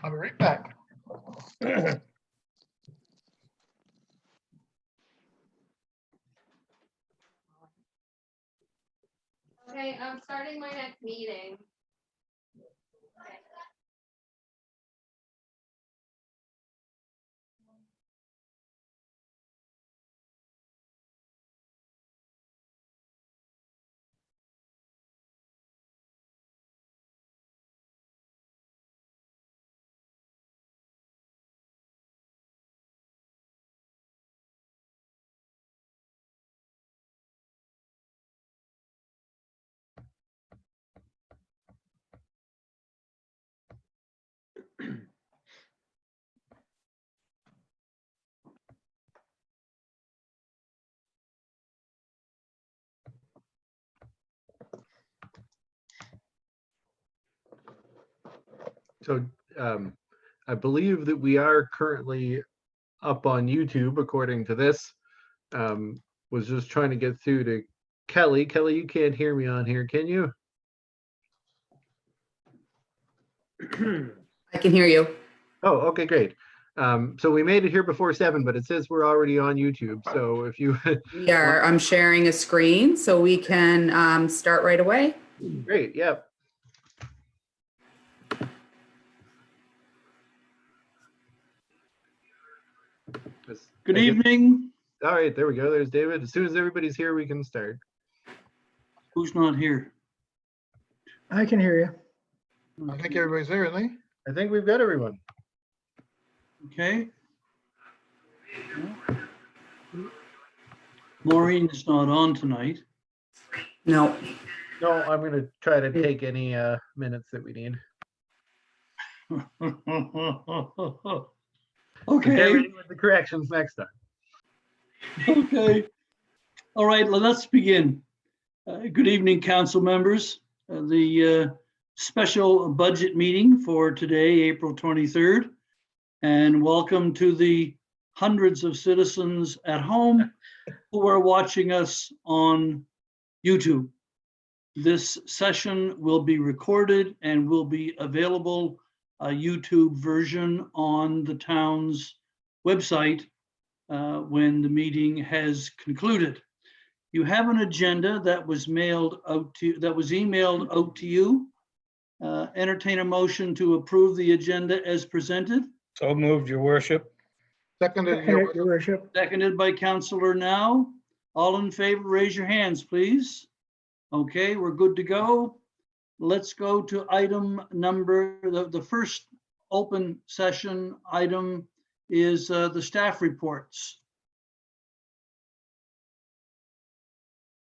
I'll be right back. Okay, I'm starting my next meeting. Okay. So I believe that we are currently up on YouTube, according to this. Was just trying to get through to Kelly. Kelly, you can't hear me on here, can you? I can hear you. Oh, okay, great. So we made it here before 7, but it says we're already on YouTube. So if you We are. I'm sharing a screen so we can start right away. great, yep. Good evening. All right, there we go. There's David. As soon as everybody's here, we can start. Who's not here? I can hear you. I think everybody's there, isn't they? I think we've got everyone. Okay. Maureen is not on tonight. No. No, I'm going to try to take any minutes that we need. Get Okay, ready with the corrections next time. okay. All right, let's begin. Good evening, council members. The special budget meeting for today, April 23rd. And welcome to the hundreds of citizens at home who are watching us on YouTube. This session will be recorded and will be available a YouTube version on the town's website when the meeting has concluded. You have an agenda that was emailed out to you. Entertain a motion to approve the agenda as presented. So moved, your worship. Seconded, your worship. Seconded by Councillor Now. All in favor, raise your hands, please. Okay, we're good to go. Let's go to item number, the first open session item is the staff reports.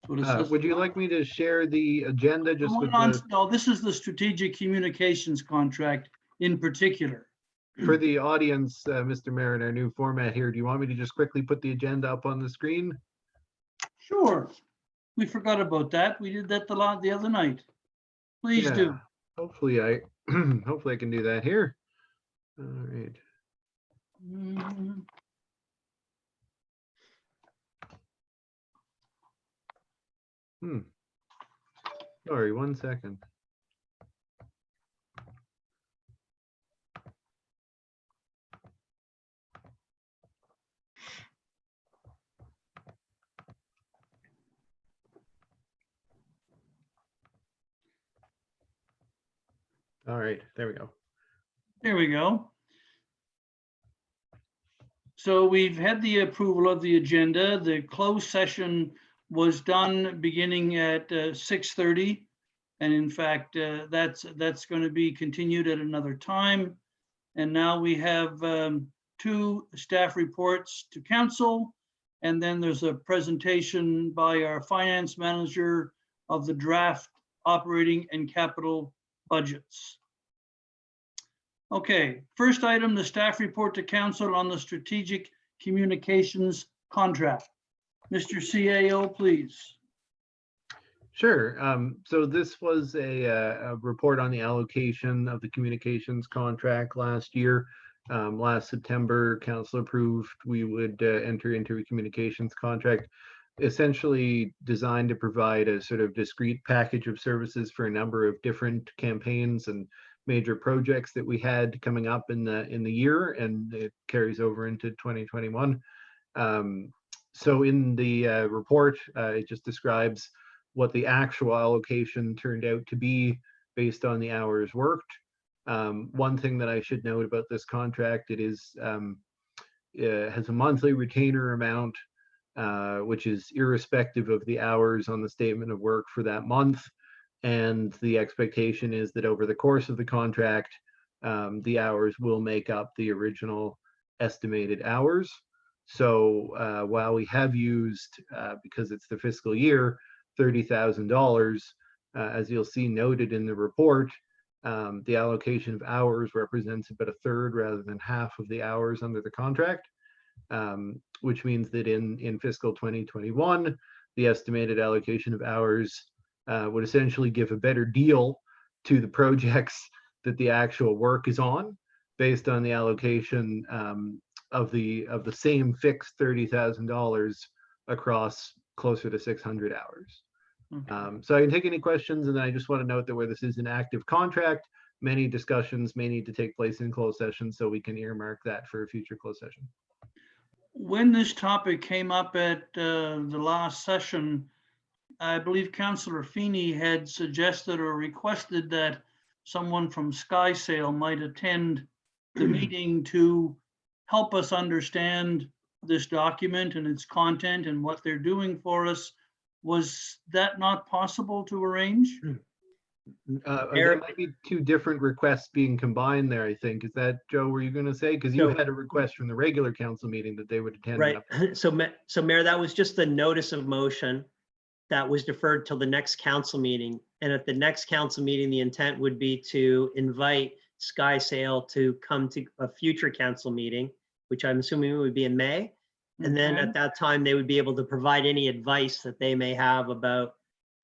Would you like me to share the agenda just with the, No, this is the strategic communications contract in particular. for the audience, Mr. Mayor, in our new format here, do you want me to just quickly put the agenda up on the screen? Sure. We forgot about that. We did that the other night. Please do. Yeah, hopefully I hopefully I can do that here. All right. Mm, Sorry, 1 second. All right, there we go. There we go. So we've had the approval of the agenda. The closed session was done beginning at 6:30. And in fact, that's going to be continued at another time. And now we have 2 staff reports to council. And then there's a presentation by our finance manager of the draft operating and capital budgets. Okay, first item, the staff report to council on the strategic communications contract. Mr. CAO, please. Sure. So this was a report on the allocation of the communications contract last year. Last September, council approved we would enter into a communications contract, essentially designed to provide a sort of discrete package of services for a number of different campaigns and major projects that we had coming up in the year, and it carries over into 2021. So in the report, it just describes what the actual allocation turned out to be based on the hours worked. One thing that I should note about this contract, it has a monthly retainer amount, which is irrespective of the hours on the statement of work for that month. And the expectation is that over the course of the contract, the hours will make up the original estimated hours. So while we have used, because it's the fiscal year, $30,000, as you'll see noted in the report, the allocation of hours represents about a third rather than half of the hours under the contract, which means that in fiscal 2021, the estimated allocation of hours would essentially give a better deal to the projects that the actual work is on, based on the allocation of the same fixed $30,000 across closer to 600 hours. So I can take any questions, and then I just want to note that where this is an active contract, many discussions may need to take place in closed session, so we can earmark that for a future closed session. When this topic came up at the last session, I believe Councillor Feeney had suggested or requested that someone from SkySail might attend the meeting to help us understand this document and its content and what they're doing for us. Was that not possible to arrange? There might be two different requests being combined there, I think. Is that, Joe, were you going to say? Because you had a request from the regular council meeting that they would attend. Right. So Mayor, that was just the notice of motion that was deferred till the next council meeting. And at the next council meeting, the intent would be to invite SkySail to come to a future council meeting, which I'm assuming would be in May. And then at that time, they would be able to provide any advice that they may have about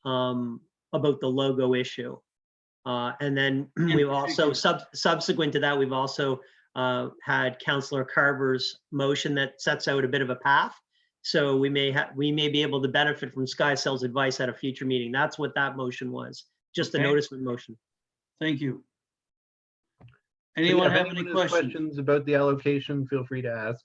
the logo issue. And then we've also, subsequent to that, we've also had Councillor Carver's motion that sets out a bit of a path. So we may be able to benefit from SkySail's advice at a future meeting. That's what that motion was, just a notice of motion. Thank you. Anyone have any questions about the allocation? Feel free to ask.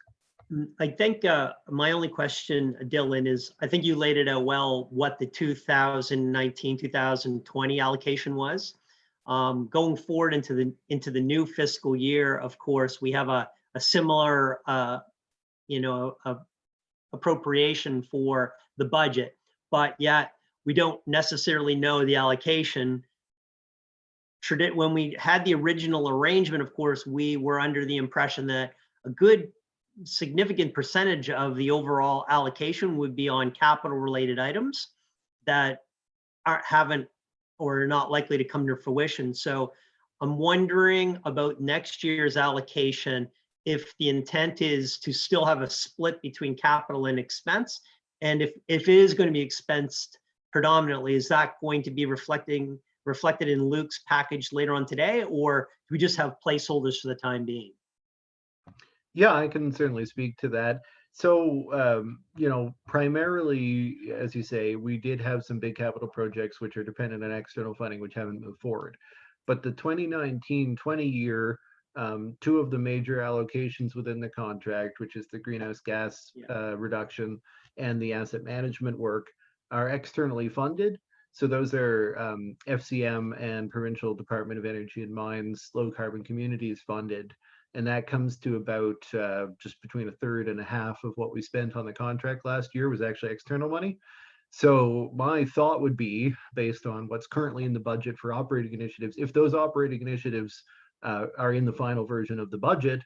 I think my only question, Dylan, is I think you laid it out well what the 2019-2020 allocation was. Going forward into the new fiscal year, of course, we have a similar appropriation for the budget, but yet we don't necessarily know the allocation. When we had the original arrangement, of course, we were under the impression that a good significant percentage of the overall allocation would be on capital related items that haven't or are not likely to come to fruition. So I'm wondering about next year's allocation, if the intent is to still have a split between capital and expense, and if it is going to be expensed predominantly, is that going to be reflected in Luke's package later on today, or do we just have placeholders for the time being? Yeah, I can certainly speak to that. So, primarily, as you say, we did have some big capital projects which are dependent on external funding, which haven't moved forward. But the 2019-20 year, two of the major allocations within the contract, which is the greenhouse gas reduction and the asset management work, are externally funded. So those are FCM and Provincial Department of Energy and Mines Low Carbon Communities funded. And that comes to about just between a third and a half of what we spent on the contract last year was actually external money. So my thought would be, based on what's currently in the budget for operating initiatives, if those operating initiatives are in the final version of the budget,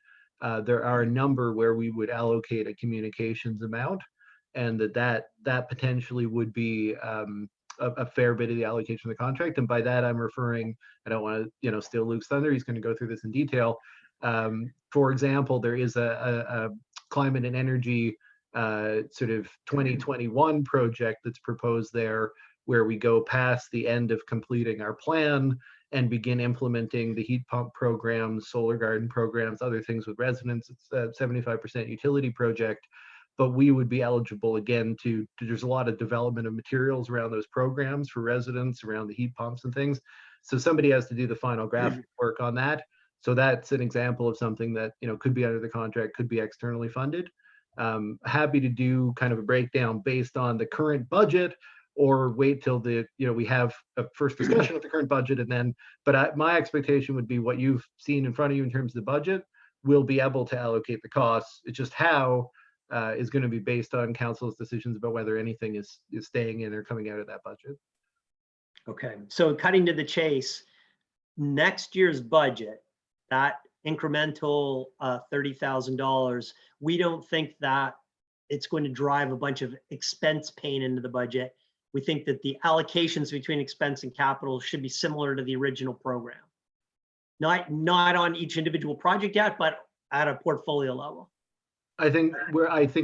there are a number where we would allocate a communications amount, and that potentially would be a fair bit of the allocation of the contract. And by that, I'm referring, I don't want to steal Luke's thunder, he's going to go through this in detail. For example, there is a climate and energy sort of 2021 project that's proposed there, where we go past the end of completing our plan and begin implementing the heat pump programs, solar garden programs, other things with residents. It's a 75% utility project, but we would be eligible again there's a lot of development of materials around those programs for residents around the heat pumps and things. So somebody has to do the final graphic work on that. So that's an example of something that, could be under the contract, could be externally funded. Happy to do kind of a breakdown based on the current budget, or wait till we have a first discussion of the current budget, and then, but my expectation would be what you've seen in front of you in terms of the budget, we'll be able to allocate the costs. It's just how is going to be based on council's decisions about whether anything is staying in or coming out of that budget. Okay, so cutting to the chase, next year's budget, that incremental $30,000, we don't think that it's going to drive a bunch of expense pain into the budget. We think that the allocations between expense and capital should be similar to the original program. Not on each individual project yet, but at a portfolio level. I think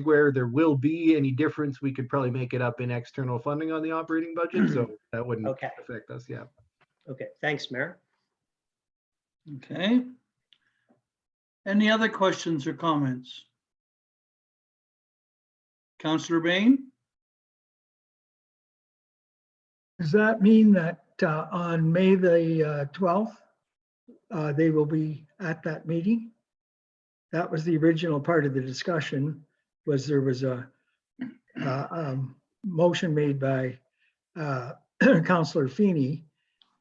where there will be any difference, we could probably make it up in external funding on the operating budget, so that wouldn't Okay. affect us. Yeah. Okay, thanks, Mayor. Okay. Any other questions or comments? Councillor Bain? Does that mean that on May the 12th, they will be at that meeting? That was the original part of the discussion, was there was a motion made by Councillor Feeney.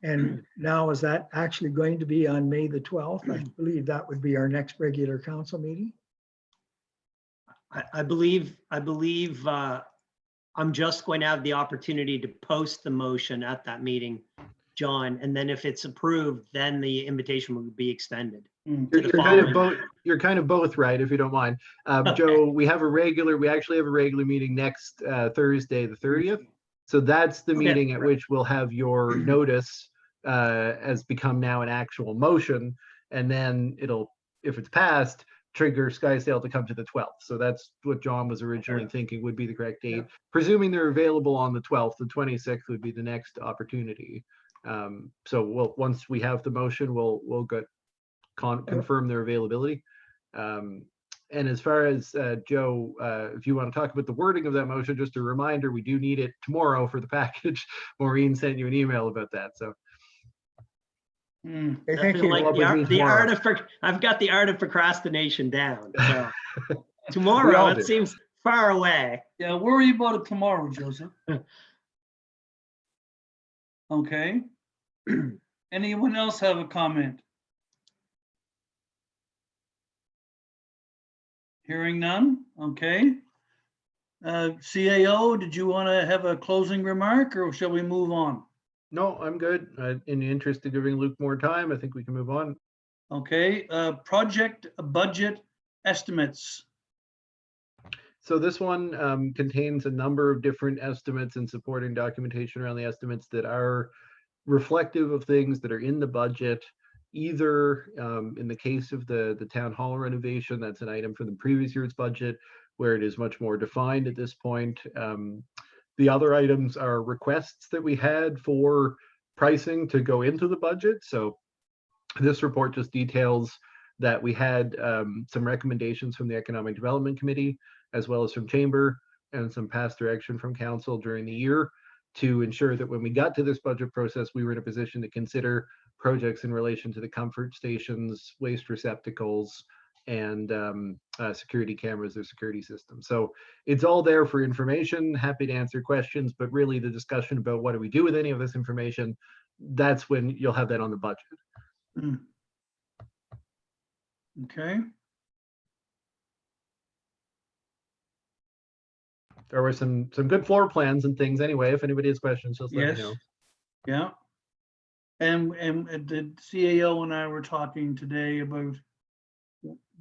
And now is that actually going to be on May the 12th? I believe that would be our next regular council meeting. I believe I'm just going to have the opportunity to post the motion at that meeting, John, and then if it's approved, then the invitation will be extended. You're kind of both right, if you don't mind. Joe, we actually have a regular meeting next Thursday, the 30th. So that's the meeting at which we'll have your notice as become now an actual motion. And then it'll, if it's passed, trigger Skysail to come to the 12th. So that's what John was originally thinking would be the correct date. Presuming they're available on the 12th, the 26th would be the next opportunity. So once we have the motion, we'll confirm their availability. And as far as Joe, if you want to talk about the wording of that motion, just a reminder, we do need it tomorrow for the package. Maureen sent you an email about that. So Hey, thank you. Like I've got the art of procrastination down. So tomorrow, it seems far away. Yeah, worry about it tomorrow, Joseph. Okay. Anyone else have a comment? Hearing none, okay. CAO, did you want to have a closing remark, or shall we move on? no, I'm good. In the interest of giving Luke more time, I think we can move on. Okay, project budget estimates. So this one contains a number of different estimates and supporting documentation around the estimates that are reflective of things that are in the budget. Either in the case of the town hall renovation, that's an item from the previous year's budget where it is much more defined at this point. The other items are requests that we had for pricing to go into the budget. So this report just details that we had some recommendations from the Economic Development Committee, as well as from Chamber, and some past direction from Council during the year to ensure that when we got to this budget process, we were in a position to consider projects in relation to the comfort stations, waste receptacles, and security cameras or security systems. So it's all there for information. Happy to answer questions, but really the discussion about what do we do with any of this information, that's when you'll have that on the budget. Okay. There were some good floor plans and things anyway. If anybody has questions, just let me know. Yeah. And the CAO and I were talking today about,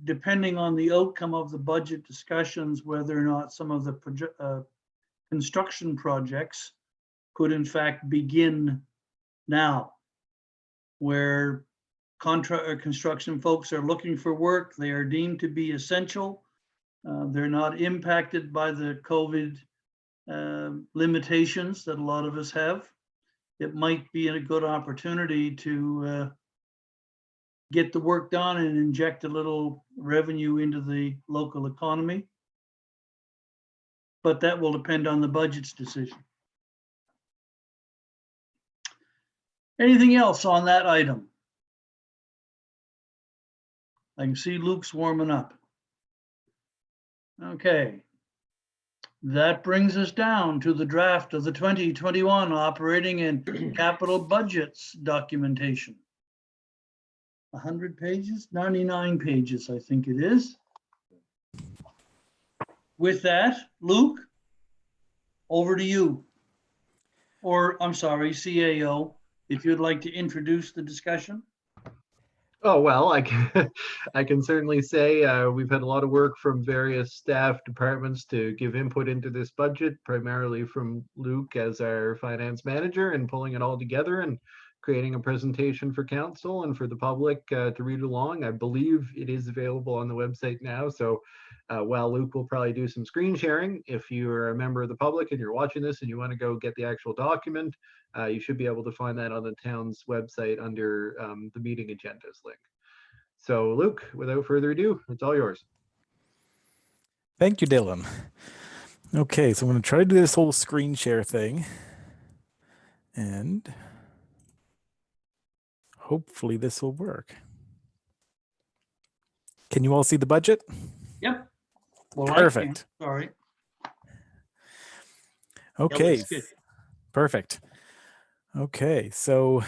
depending on the outcome of the budget discussions, whether or not some of the construction projects could in fact begin now, where construction folks are looking for work, they are deemed to be essential. They're not impacted by the COVID limitations that a lot of us have. It might be a good opportunity to get the work done and inject a little revenue into the local economy. But that will depend on the budget's decision. Anything else on that item? I can see Luke's warming up. Okay. That brings us down to the draft of the 2021 operating and capital budgets documentation. 100 pages, 99 pages, I think it is. With that, Luke, over to you. Or, I'm sorry, CAO, if you'd like to introduce the discussion. Oh, well, I can certainly say we've had a lot of work from various staff departments to give input into this budget, primarily from Luke as our finance manager, and pulling it all together and creating a presentation for council and for the public to read along. I believe it is available on the website now. So while Luke will probably do some screen sharing, if you're a member of the public and you're watching this and you want to go get the actual document, you should be able to find that on the town's website under the meeting agendas link. So Luke, without further ado, it's all yours. Thank you, Dylan. Okay, so I'm going to try to do this whole screen share thing. And hopefully this will work. Can you all see the budget? Yep. Well, Perfect. Sorry. Okay, looks good. perfect. Okay, so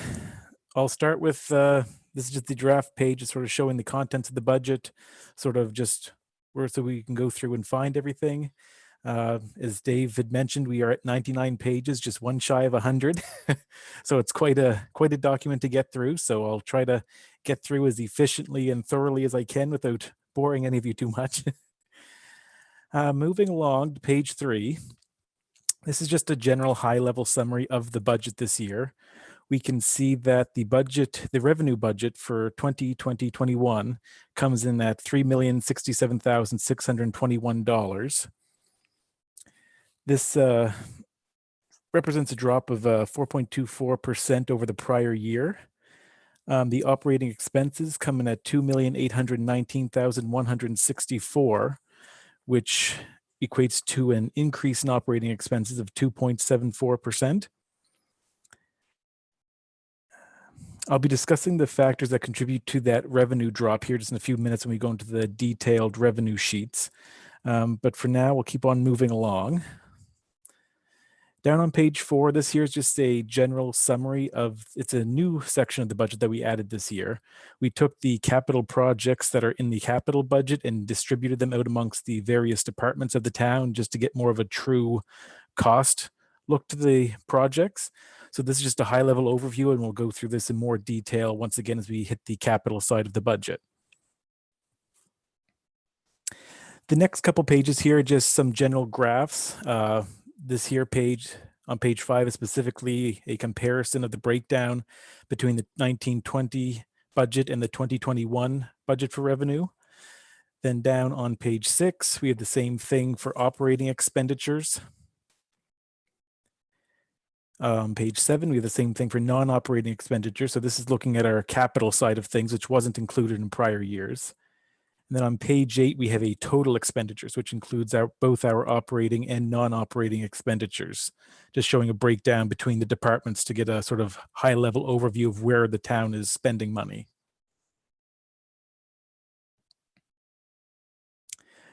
I'll start with, this is just the draft page, it's sort of showing the contents of the budget, sort of just where so we can go through and find everything. As Dave had mentioned, we are at 99 pages, just one shy of 100. So it's quite a document to get through. So I'll try to get through as efficiently and thoroughly as I can without boring any of you too much. Moving along to page 3. This is just a general high-level summary of the budget this year. We can see that the revenue budget for 2020-21 comes in at $3,067,621. This represents a drop of 4.24% over the prior year. The operating expenses come in at $2,819,164, which equates to an increase in operating expenses of 2.74%. I'll be discussing the factors that contribute to that revenue drop here just in a few minutes when we go into the detailed revenue sheets. But for now, we'll keep on moving along. Down on page 4, this here is just a general summary of, it's a new section of the budget that we added this year. We took the capital projects that are in the capital budget and distributed them out amongst the various departments of the town just to get more of a true cost look to the projects. So this is just a high level overview, and we'll go through this in more detail once again as we hit the capital side of the budget. The next couple pages here are just some general graphs. This here page, on page 5, is specifically a comparison of the breakdown between the 1920 budget and the 2021 budget for revenue. Then down on page 6, we have the same thing for operating expenditures. Page 7, we have the same thing for non-operating expenditures. So this is looking at our capital side of things, which wasn't included in prior years. And then on page 8, we have a total expenditures, which includes both our operating and non-operating expenditures, just showing a breakdown between the departments to get a sort of high-level overview of where the town is spending money.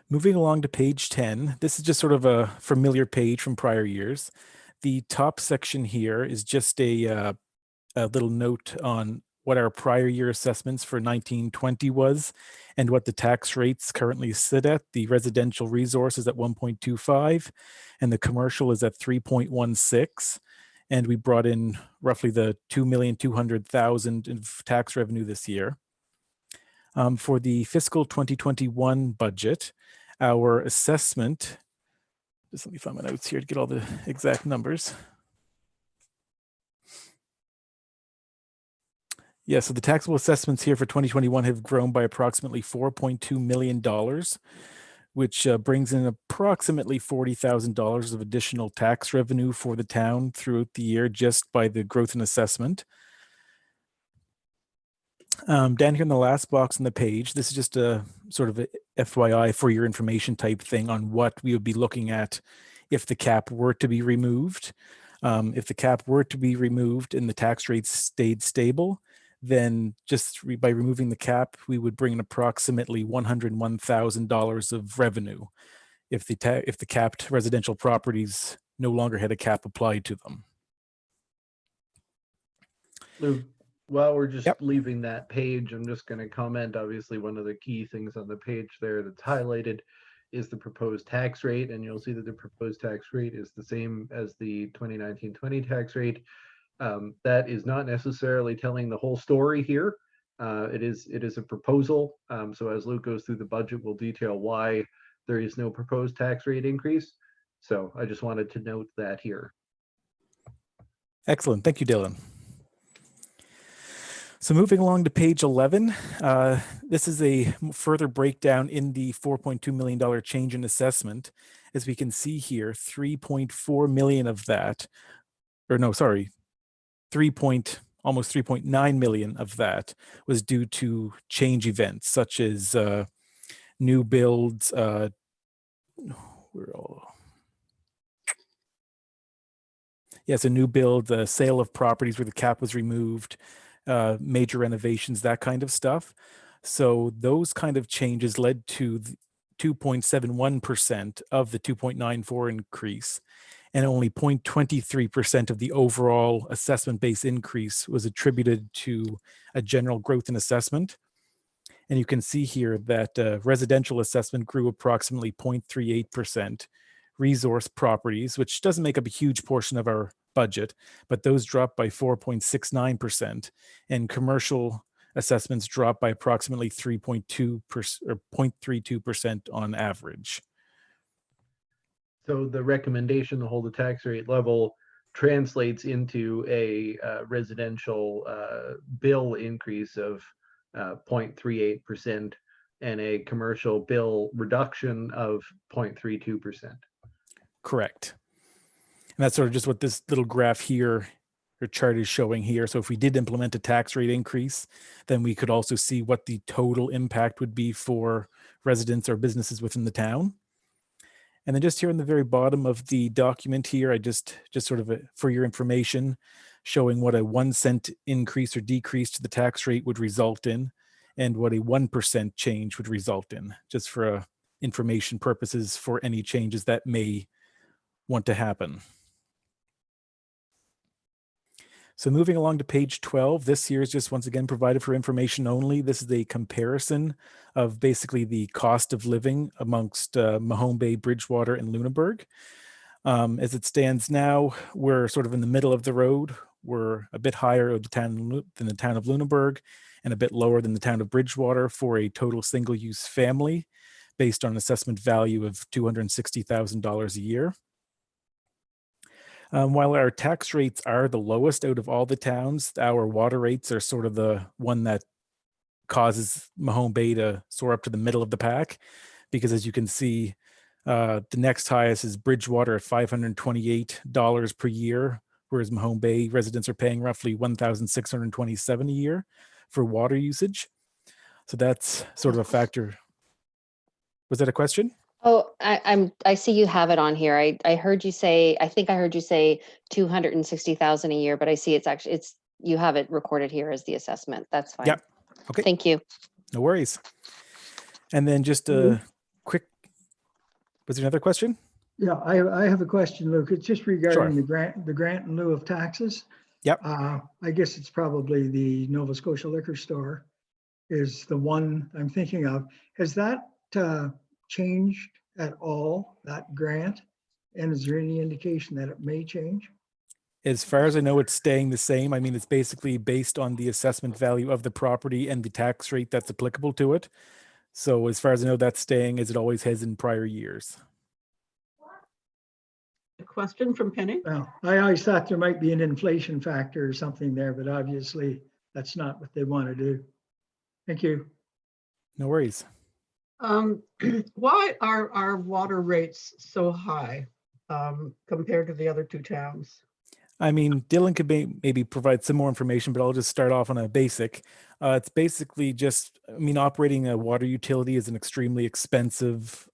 Moving along to page 10, this is just sort of a familiar page from prior years. The top section here is just a little note on what our prior year assessments for 1920 was and what the tax rates currently sit at. The residential resource is at 1.25 and the commercial is at 3.16. And we brought in roughly the $2,200,000 in tax revenue this year. For the fiscal 2021 budget, our assessment, just let me find my notes here to get all the exact numbers. Yeah, so the taxable assessments here for 2021 have grown by approximately $4.2 million, which brings in approximately $40,000 of additional tax revenue for the town throughout the year just by the growth in assessment. Down here in the last box on the page, this is just a sort of a FYI for your information type thing on what we would be looking at if the cap were to be removed. If the cap were to be removed and the tax rate stayed stable, then just by removing the cap, we would bring in approximately $101,000 of revenue if the capped residential properties no longer had a cap applied to them. Lou, while we're just Yep. leaving that page, I'm just going to comment. Obviously, one of the key things on the page there that's highlighted is the proposed tax rate, and you'll see that the proposed tax rate is the same as the 2019-20 tax rate. That is not necessarily telling the whole story here. It is a proposal. So as Luke goes through the budget, we'll detail why there is no proposed tax rate increase. So I just wanted to note that here. Excellent. Thank you, Dylan. So moving along to page 11, this is a further breakdown in the $4.2 million change in assessment. As we can see here, 3.4 million of that, or no, sorry, almost 3.9 million of that was due to change events such as new builds, yes, a new build, the sale of properties where the cap was removed, major renovations, that kind of stuff. So those kind of changes led to 2.71% of the 2.94 increase, and only 0.23% of the overall assessment base increase was attributed to a general growth in assessment. And you can see here that residential assessment grew approximately 0.38%. Resource properties, which doesn't make up a huge portion of our budget, but those dropped by 4.69%, and commercial assessments dropped by approximately 3.2% or 0.32% on average. So the recommendation to hold the tax rate level translates into a residential bill increase of 0.38% and a commercial bill reduction of 0.32%. Correct. And that's sort of just what this little graph here or chart is showing here. So if we did implement a tax rate increase, then we could also see what the total impact would be for residents or businesses within the town. And then just here in the very bottom of the document here, I just sort of for your information, showing what a 1 cent increase or decrease to the tax rate would result in, and what a 1% change would result in, just for information purposes for any changes that may want to happen. So moving along to page 12, this here is just once again provided for information only. This is a comparison of basically the cost of living amongst Mahone Bay, Bridgewater, and Lunenburg. As it stands now, we're sort of in the middle of the road. We're a bit higher than the town of Lunenburg and a bit lower than the town of Bridgewater for a total single-use family based on an assessment value of $260,000 a year. While our tax rates are the lowest out of all the towns, our water rates are sort of the one that causes Mahone Bay to soar up to the middle of the pack, because as you can see, the next highest is Bridgewater at $528 per year, whereas Mahone Bay residents are paying roughly $1,627 a year for water usage. So that's sort of a factor. Was that a question? Oh, I see you have it on here. I heard you say, I think I heard you say 260,000 a year, but I see it's you have it recorded here as the assessment. That's fine. Yep. Okay. Thank you. No worries. And then just a quick, was there another question? Yeah, I have a question, Luke. It's just regarding Sure. the grant in lieu of taxes. Yep. I guess it's probably the Nova Scotia liquor store is the one I'm thinking of. Has that changed at all, that grant? And is there any indication that it may change? As far as I know, it's staying the same. I mean, it's basically based on the assessment value of the property and the tax rate that's applicable to it. So as far as I know, that's staying as it always has in prior years. A question from Penny? Well, I always thought there might be an inflation factor or something there, but obviously that's not what they want to do. Thank you. No worries. Why are our water rates so high compared to the other two towns? I mean, Dylan could maybe provide some more information, but I'll just start off on a basic. It's basically just, I mean, operating a water utility is an extremely expensive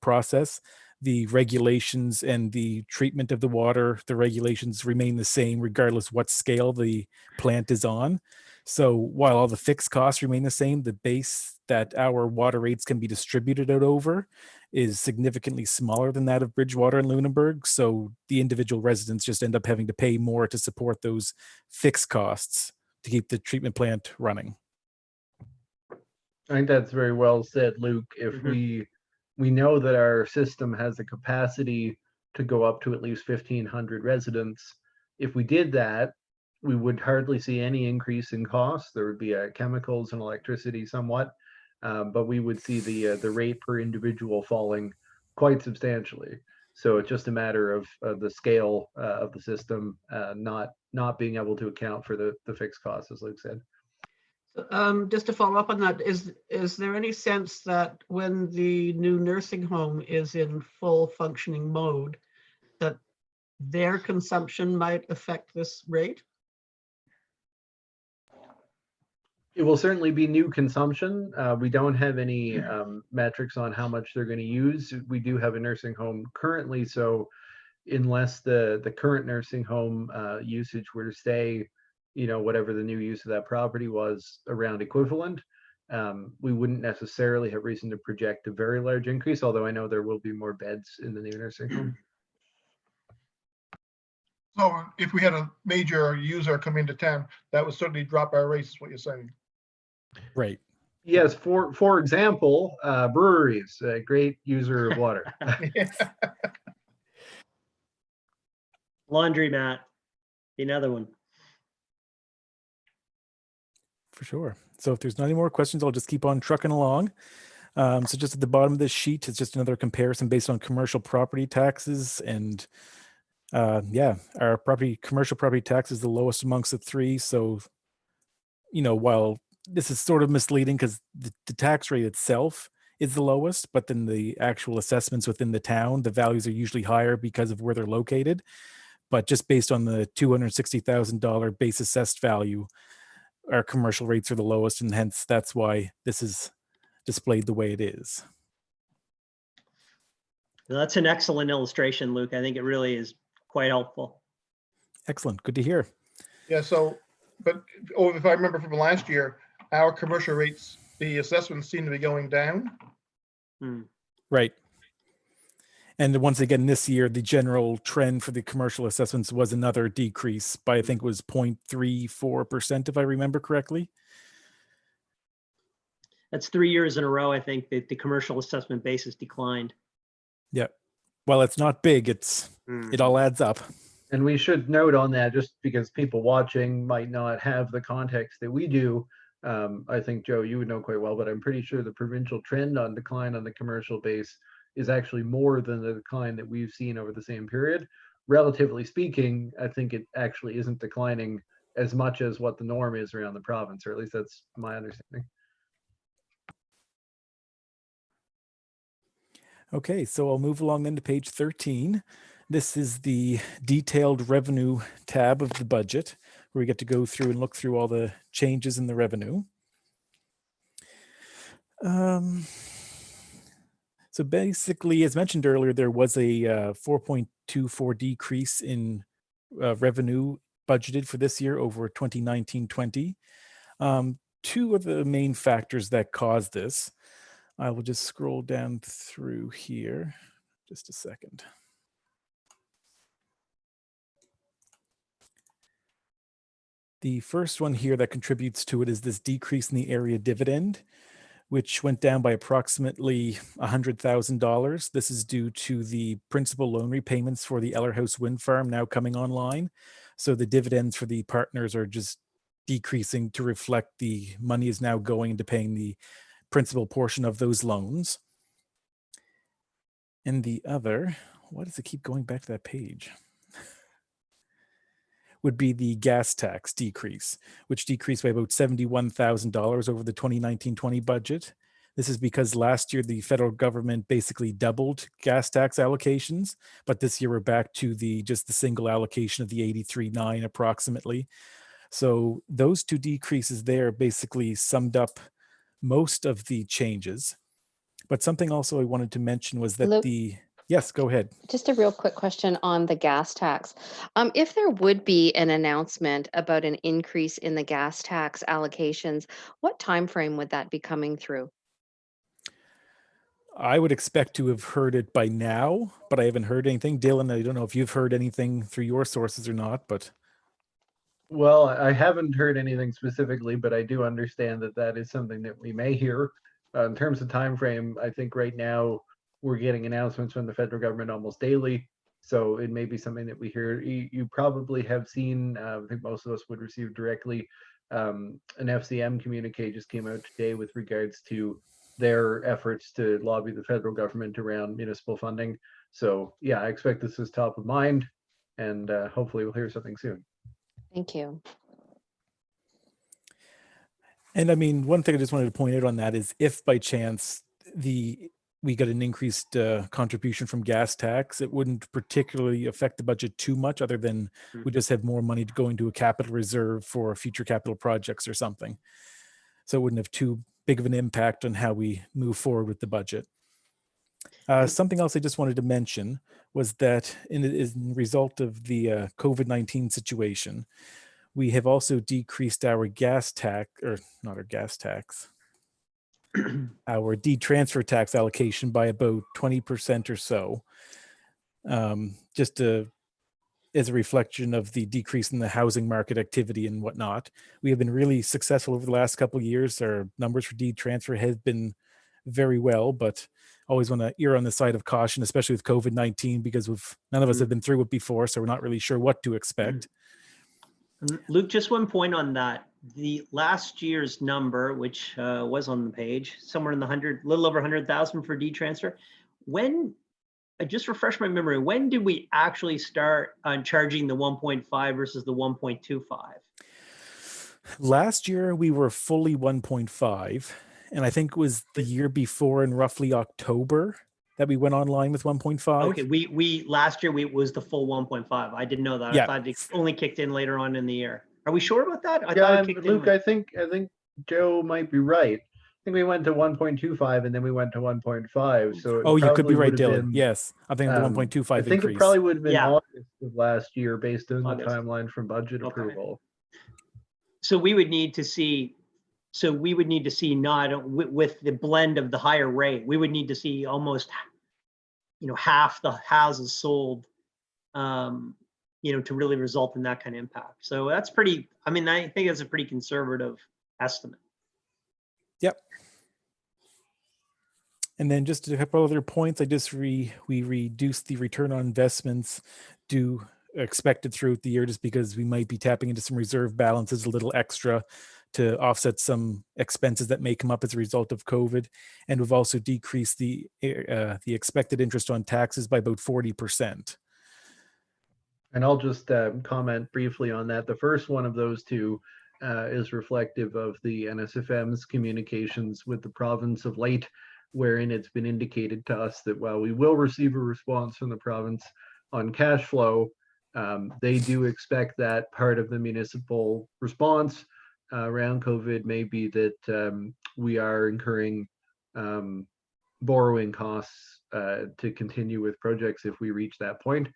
process. the regulations and the treatment of the water, the regulations remain the same regardless what scale the plant is on. So while all the fixed costs remain the same, the base that our water rates can be distributed out over is significantly smaller than that of Bridgewater and Lunenburg. So the individual residents just end up having to pay more to support those fixed costs to keep the treatment plant running. I think that's very well said, Luke. If we know that our system has the capacity to go up to at least 1,500 residents, if we did that, we would hardly see any increase in costs. There would be chemicals and electricity somewhat, but we would see the rate per individual falling quite substantially. So it's just a matter of the scale of the system not being able to account for the fixed costs, as Luke said. Just to follow up on that, is there any sense that when the new nursing home is in full functioning mode, that their consumption might affect this rate? It will certainly be new consumption. We don't have any metrics on how much they're going to use. We do have a nursing home currently, so unless the current nursing home usage were to stay, whatever the new use of that property was, around equivalent, we wouldn't necessarily have reason to project a very large increase, although I know there will be more beds in the new nursing home. So if we had a major user come into town, that would certainly drop our rates, is what you're saying. Right. Yes, for example, breweries, a great user of water. Laundromat, another one. For sure. So if there's not any more questions, I'll just keep on trucking along. So just at the bottom of this sheet, it's just another comparison based on commercial property taxes. And yeah, our commercial property tax is the lowest amongst the three. So, while this is sort of misleading because the tax rate itself is the lowest, but then the actual assessments within the town, the values are usually higher because of where they're located. But just based on the $260,000 base assessed value, our commercial rates are the lowest, and hence that's why this is displayed the way it is. That's an excellent illustration, Luke. I think it really is quite helpful. Excellent. Good to hear. Yeah, but if I remember from last year, our commercial rates, the assessments seem to be going down. Right. And once again, this year, the general trend for the commercial assessments was another decrease by, I think it was 0.34%, if I remember correctly. That's 3 years in a row, I think, that the commercial assessment basis declined. Yeah. Well, it's not big. It all adds up. And we should note on that, just because people watching might not have the context that we do. I think, Joe, you would know quite well, but I'm pretty sure the provincial trend on decline on the commercial base is actually more than the decline that we've seen over the same period. Relatively speaking, I think it actually isn't declining as much as what the norm is around the province, or at least that's my understanding. Okay, so I'll move along then to page 13. This is the detailed revenue tab of the budget, where we get to go through and look through all the changes in the revenue. So basically, as mentioned earlier, there was a 4.24 decrease in revenue budgeted for this year over 2019-20. Two of the main factors that caused this. I will just scroll down through here. Just a second. The first one here that contributes to it is this decrease in the area dividend, which went down by approximately $100,000. This is due to the principal loan repayments for the Eller House Wind Farm now coming online. So the dividends for the partners are just decreasing to reflect the money is now going into paying the principal portion of those loans. And the other, why does it keep going back to that page? Would be the gas tax decrease, which decreased by about $71,000 over the 2019-20 budget. This is because last year the federal government basically doubled gas tax allocations, but this year we're back to just the single allocation of the 83.9 approximately. So those two decreases there basically summed up most of the changes. But something also I wanted to mention was that Luke? Yes, go ahead. Just a real quick question on the gas tax. If there would be an announcement about an increase in the gas tax allocations, what time frame would that be coming through? I would expect to have heard it by now, but I haven't heard anything. Dylan, I don't know if you've heard anything through your sources or not, but Well, I haven't heard anything specifically, but I do understand that that is something that we may hear. In terms of time frame, I think right now we're getting announcements from the federal government almost daily. So it may be something that we hear. You probably have seen, I think most of us would receive directly, an FCM communique just came out today with regards to their efforts to lobby the federal government around municipal funding. So yeah, I expect this is top of mind, and hopefully we'll hear something soon. Thank you. and I mean, one thing I just wanted to point out on that is if by chance we got an increased contribution from gas tax, it wouldn't particularly affect the budget too much, other than we just have more money to go into a capital reserve for future capital projects or something. So it wouldn't have too big of an impact on how we move forward with the budget. Something else I just wanted to mention was that in result of the COVID-19 situation, we have also decreased our gas tax, or not our gas tax, our de-transfer tax allocation by about 20% or so, just as a reflection of the decrease in the housing market activity and whatnot. We have been really successful over the last couple of years. Our numbers for de-transfer have been very well, but always want to err on the side of caution, especially with COVID-19, because none of us have been through it before, so we're not really sure what to expect. Luke, just one point on that. The last year's number, which was on the page, somewhere in the little over 100,000 for D-transfer. Just refresh my memory, when did we actually start on charging the 1.5 versus the 1.25? Last year, we were fully 1.5, and I think it was the year before in roughly October that we went online with 1.5. Okay, we last year was the full 1.5. I didn't know that. Yeah. I thought it only kicked in later on in the year. Are we sure about that? I Yeah, thought it kicked Luke, in. I think Joe might be right. I think we went to 1.25 and then we went to 1.5. So it Oh, you could be probably right, would have Dylan. been, Yes, I think the 1.25 I think increase. it probably would have been Yeah. August of last year based on August. the timeline from budget Okay. approval. So we would need to see. Not with the blend of the higher rate, we would need to see almost, half the houses sold, to really result in that kind of impact. So that's pretty. I mean, I think that's a pretty conservative estimate. Yep. And then just a couple other points. We reduced the return on investments expected throughout the year, just because we might be tapping into some reserve balances a little extra to offset some expenses that may come up as a result of COVID. And we've also decreased the expected interest on taxes by about 40%. And I'll just comment briefly on that. The first one of those two is reflective of the NSFM's communications with the province of late, wherein it's been indicated to us that while we will receive a response from the province on cash flow, they do expect that part of the municipal response around COVID may be that we are incurring borrowing costs to continue with projects if we reach that point.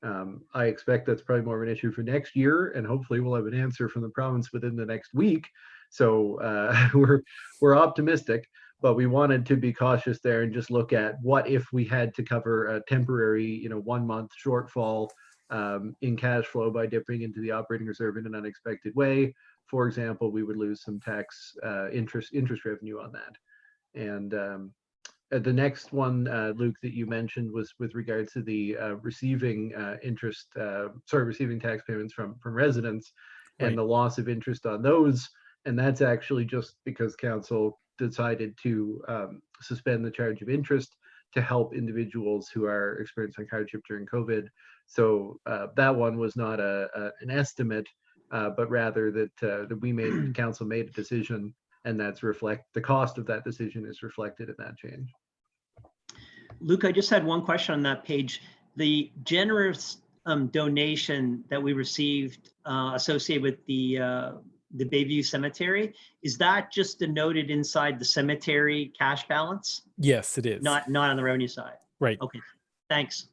I expect that's probably more of an issue for next year, and hopefully we'll have an answer from the province within the next week. So we're optimistic, but we wanted to be cautious there and just look at what if we had to cover a temporary, 1 month shortfall in cash flow by dipping into the operating reserve in an unexpected way. For example, we would lose some tax interest revenue on that. And the next one, Luke, that you mentioned was with regards to the receiving tax payments from residents and the loss of interest on those. And that's actually just because council decided to suspend the charge of interest to help individuals who are experiencing hardship during COVID. So that one was not an estimate, but rather that council made a decision, and the cost of that decision is reflected in that change. Luke, I just had one question on that page. The generous donation that we received associated with the Bayview Cemetery, is that just denoted inside the cemetery cash balance? Yes, it is. Not on the revenue side? Right. Okay. Thanks.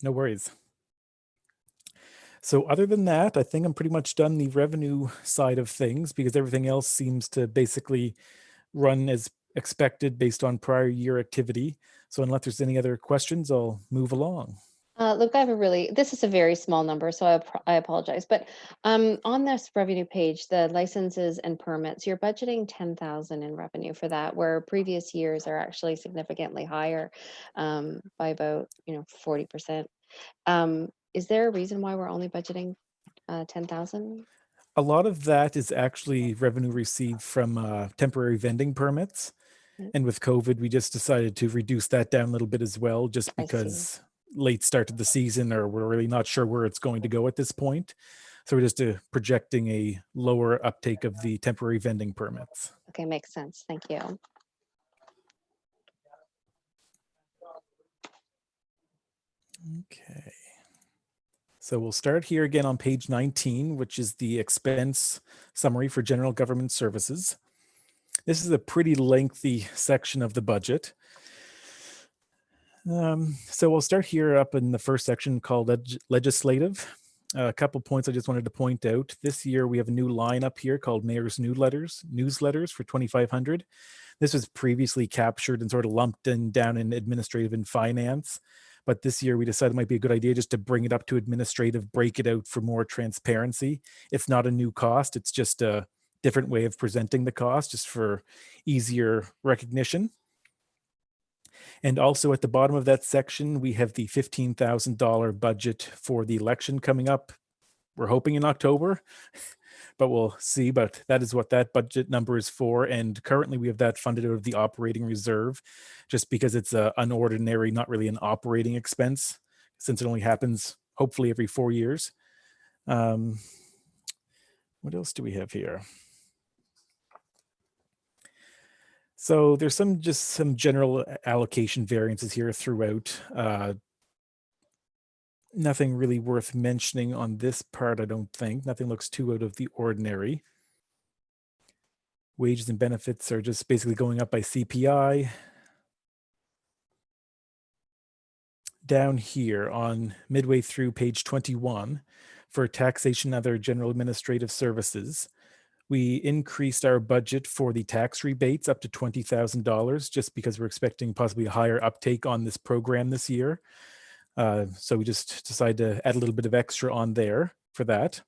No worries. So other than that, I think I'm pretty much done the revenue side of things because everything else seems to basically run as expected based on prior year activity. So unless there's any other questions, I'll move along. Look, this is a very small number, so I apologize. But on this revenue page, the licenses and permits, you're budgeting 10,000 in revenue for that, where previous years are actually significantly higher by about 40%. Is there a reason why we're only budgeting 10,000? A lot of that is actually revenue received from temporary vending permits. Mm. And with COVID, we just decided to reduce that down a little bit as well, just I see. because late start to the season, or we're really not sure where it's going to go at this point. So we're just projecting a lower uptake of the temporary vending permits. Okay, makes sense. Thank you. Okay. So we'll start here again on page 19, which is the expense summary for general government services. This is a pretty lengthy section of the budget. So we'll start here up in the first section called legislative. A couple points I just wanted to point out. This year we have a new line up here called Mayor's Newsletters for 2,500. This was previously captured and sort of lumped down in administrative and finance. But this year we decided it might be a good idea just to bring it up to administrative, break it out for more transparency. It's not a new cost. It's just a different way of presenting the cost, just for easier recognition. And also at the bottom of that section, we have the $15,000 budget for the election coming up. We're hoping in October, but we'll see. But that is what that budget number is for. And currently we have that funded out of the operating reserve, just because it's an ordinary, not really an operating expense, since it only happens hopefully every 4 years. What else do we have here? So there's some general allocation variances here throughout. Nothing really worth mentioning on this part, I don't think. Nothing looks too out of the ordinary. Wages and benefits are just basically going up by CPI. Down here on midway through page 21, for taxation and other general administrative services, we increased our budget for the tax rebates up to $20,000 just because we're expecting possibly a higher uptake on this program this year. So we just decided to add a little bit of extra on there for that.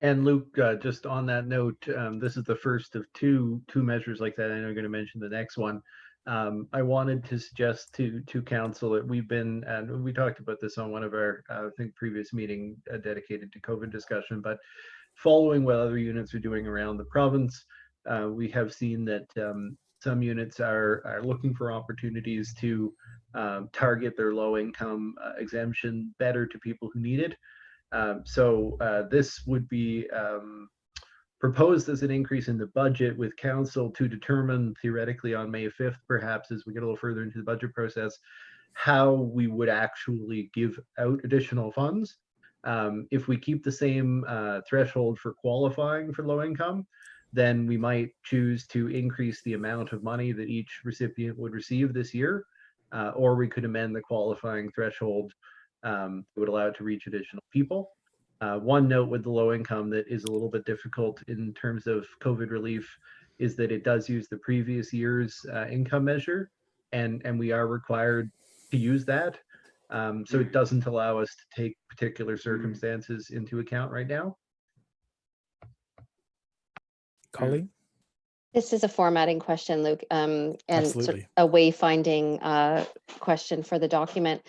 And Luke, just on that note, this is the first of two measures like that. I know you're going to mention the next one. I wanted to suggest to council that and we talked about this on one of our, I think, previous meeting dedicated to COVID discussion, but following what other units are doing around the province, we have seen that some units are looking for opportunities to target their low income exemption better to people who need it. So this would be proposed as an increase in the budget, with council to determine theoretically on May 5th, perhaps as we get a little further into the budget process, how we would actually give out additional funds. If we keep the same threshold for qualifying for low income, then we might choose to increase the amount of money that each recipient would receive this year, or we could amend the qualifying threshold that would allow it to reach additional people. One note with the low income that is a little bit difficult in terms of COVID relief is that it does use the previous year's income measure, and we are required to use that. So it doesn't allow us to take particular circumstances into account right now. Colleen? This is a formatting question, Luke, and sort of Absolutely. a wayfinding question for the document.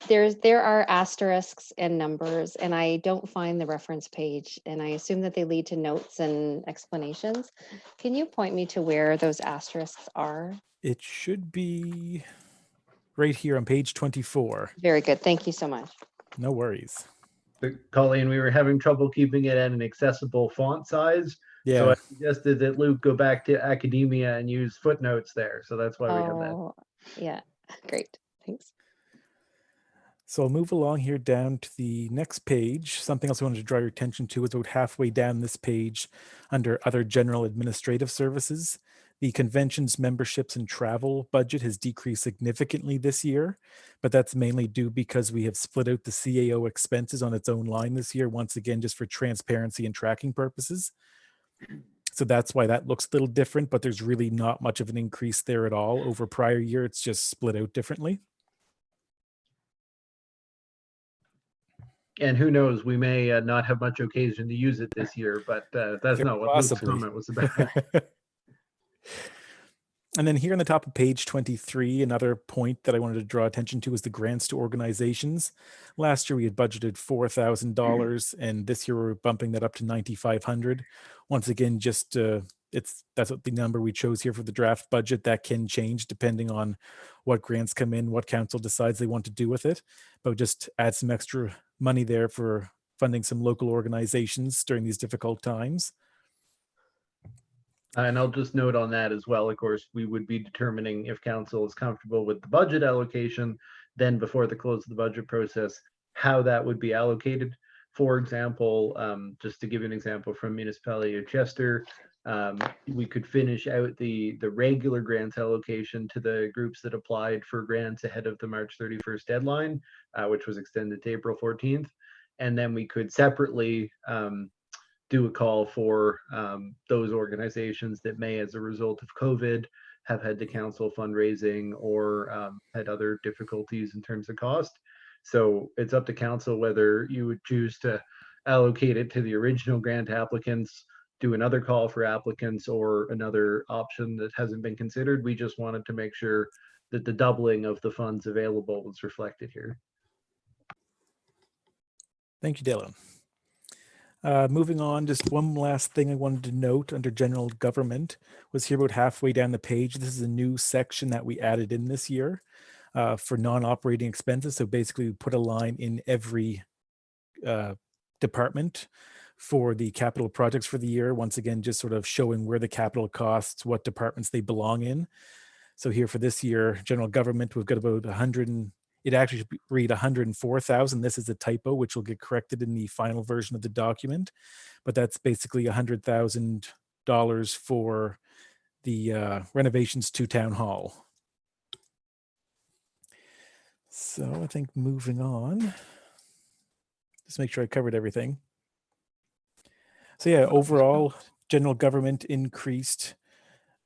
There are asterisks and numbers, and I don't find the reference page, and I assume that they lead to notes and explanations. Can you point me to where those asterisks are? It should be right here on page 24. Very good. Thank you so much. No worries. But Colleen, we were having trouble keeping it at an accessible font size. Yeah. So I suggested that Luke go back to academia and use footnotes there. So that's why we have that. Oh, yeah. Great. Thanks. So I'll move along here down to the next page. Something else I wanted to draw your attention to is about halfway down this page under other general administrative services. The conventions, memberships, and travel budget has decreased significantly this year, but that's mainly due because we have split out the CAO expenses on its own line this year, once again, just for transparency and tracking purposes. So that's why that looks a little different, but there's really not much of an increase there at all over prior year. It's just split out differently. And who knows, we may not have much occasion to use it this year, but that's Very not what Luke's possibly. comment was about. And then here on the top of page 23, another point that I wanted to draw attention to is the grants to organizations. Last year we had budgeted $4,000, and this year we're bumping that up to $9,500. Once again, just that's what the number we chose here for the draft budget. That can change depending on what grants come in, what council decides they want to do with it. But just add some extra money there for funding some local organizations during these difficult times. And I'll just note on that as well, of course, we would be determining if council is comfortable with the budget allocation, then before the close of the budget process, how that would be allocated. For example, just to give you an example from municipality of Chester, we could finish out the regular grants allocation to the groups that applied for grants ahead of the March 31st deadline, which was extended to April 14th. And then we could separately do a call for those organizations that may, as a result of COVID, have had to cancel fundraising or had other difficulties in terms of cost. So it's up to council whether you would choose to allocate it to the original grant applicants, do another call for applicants, or another option that hasn't been considered. We just wanted to make sure that the doubling of the funds available was reflected here. Thank you, Dylan. Moving on, just one last thing I wanted to note under general government was here about halfway down the page. This is a new section that we added in this year for non-operating expenses. So basically we put a line in every department for the capital projects for the year. Once again, just sort of showing where the capital costs, what departments they belong in. So here for this year, general government, we've got about 100 it actually should read 104,000. This is a typo, which will get corrected in the final version of the document. But that's basically $100,000 for the renovations to town hall. So I think moving on, just make sure I covered everything. So yeah, overall, general government increased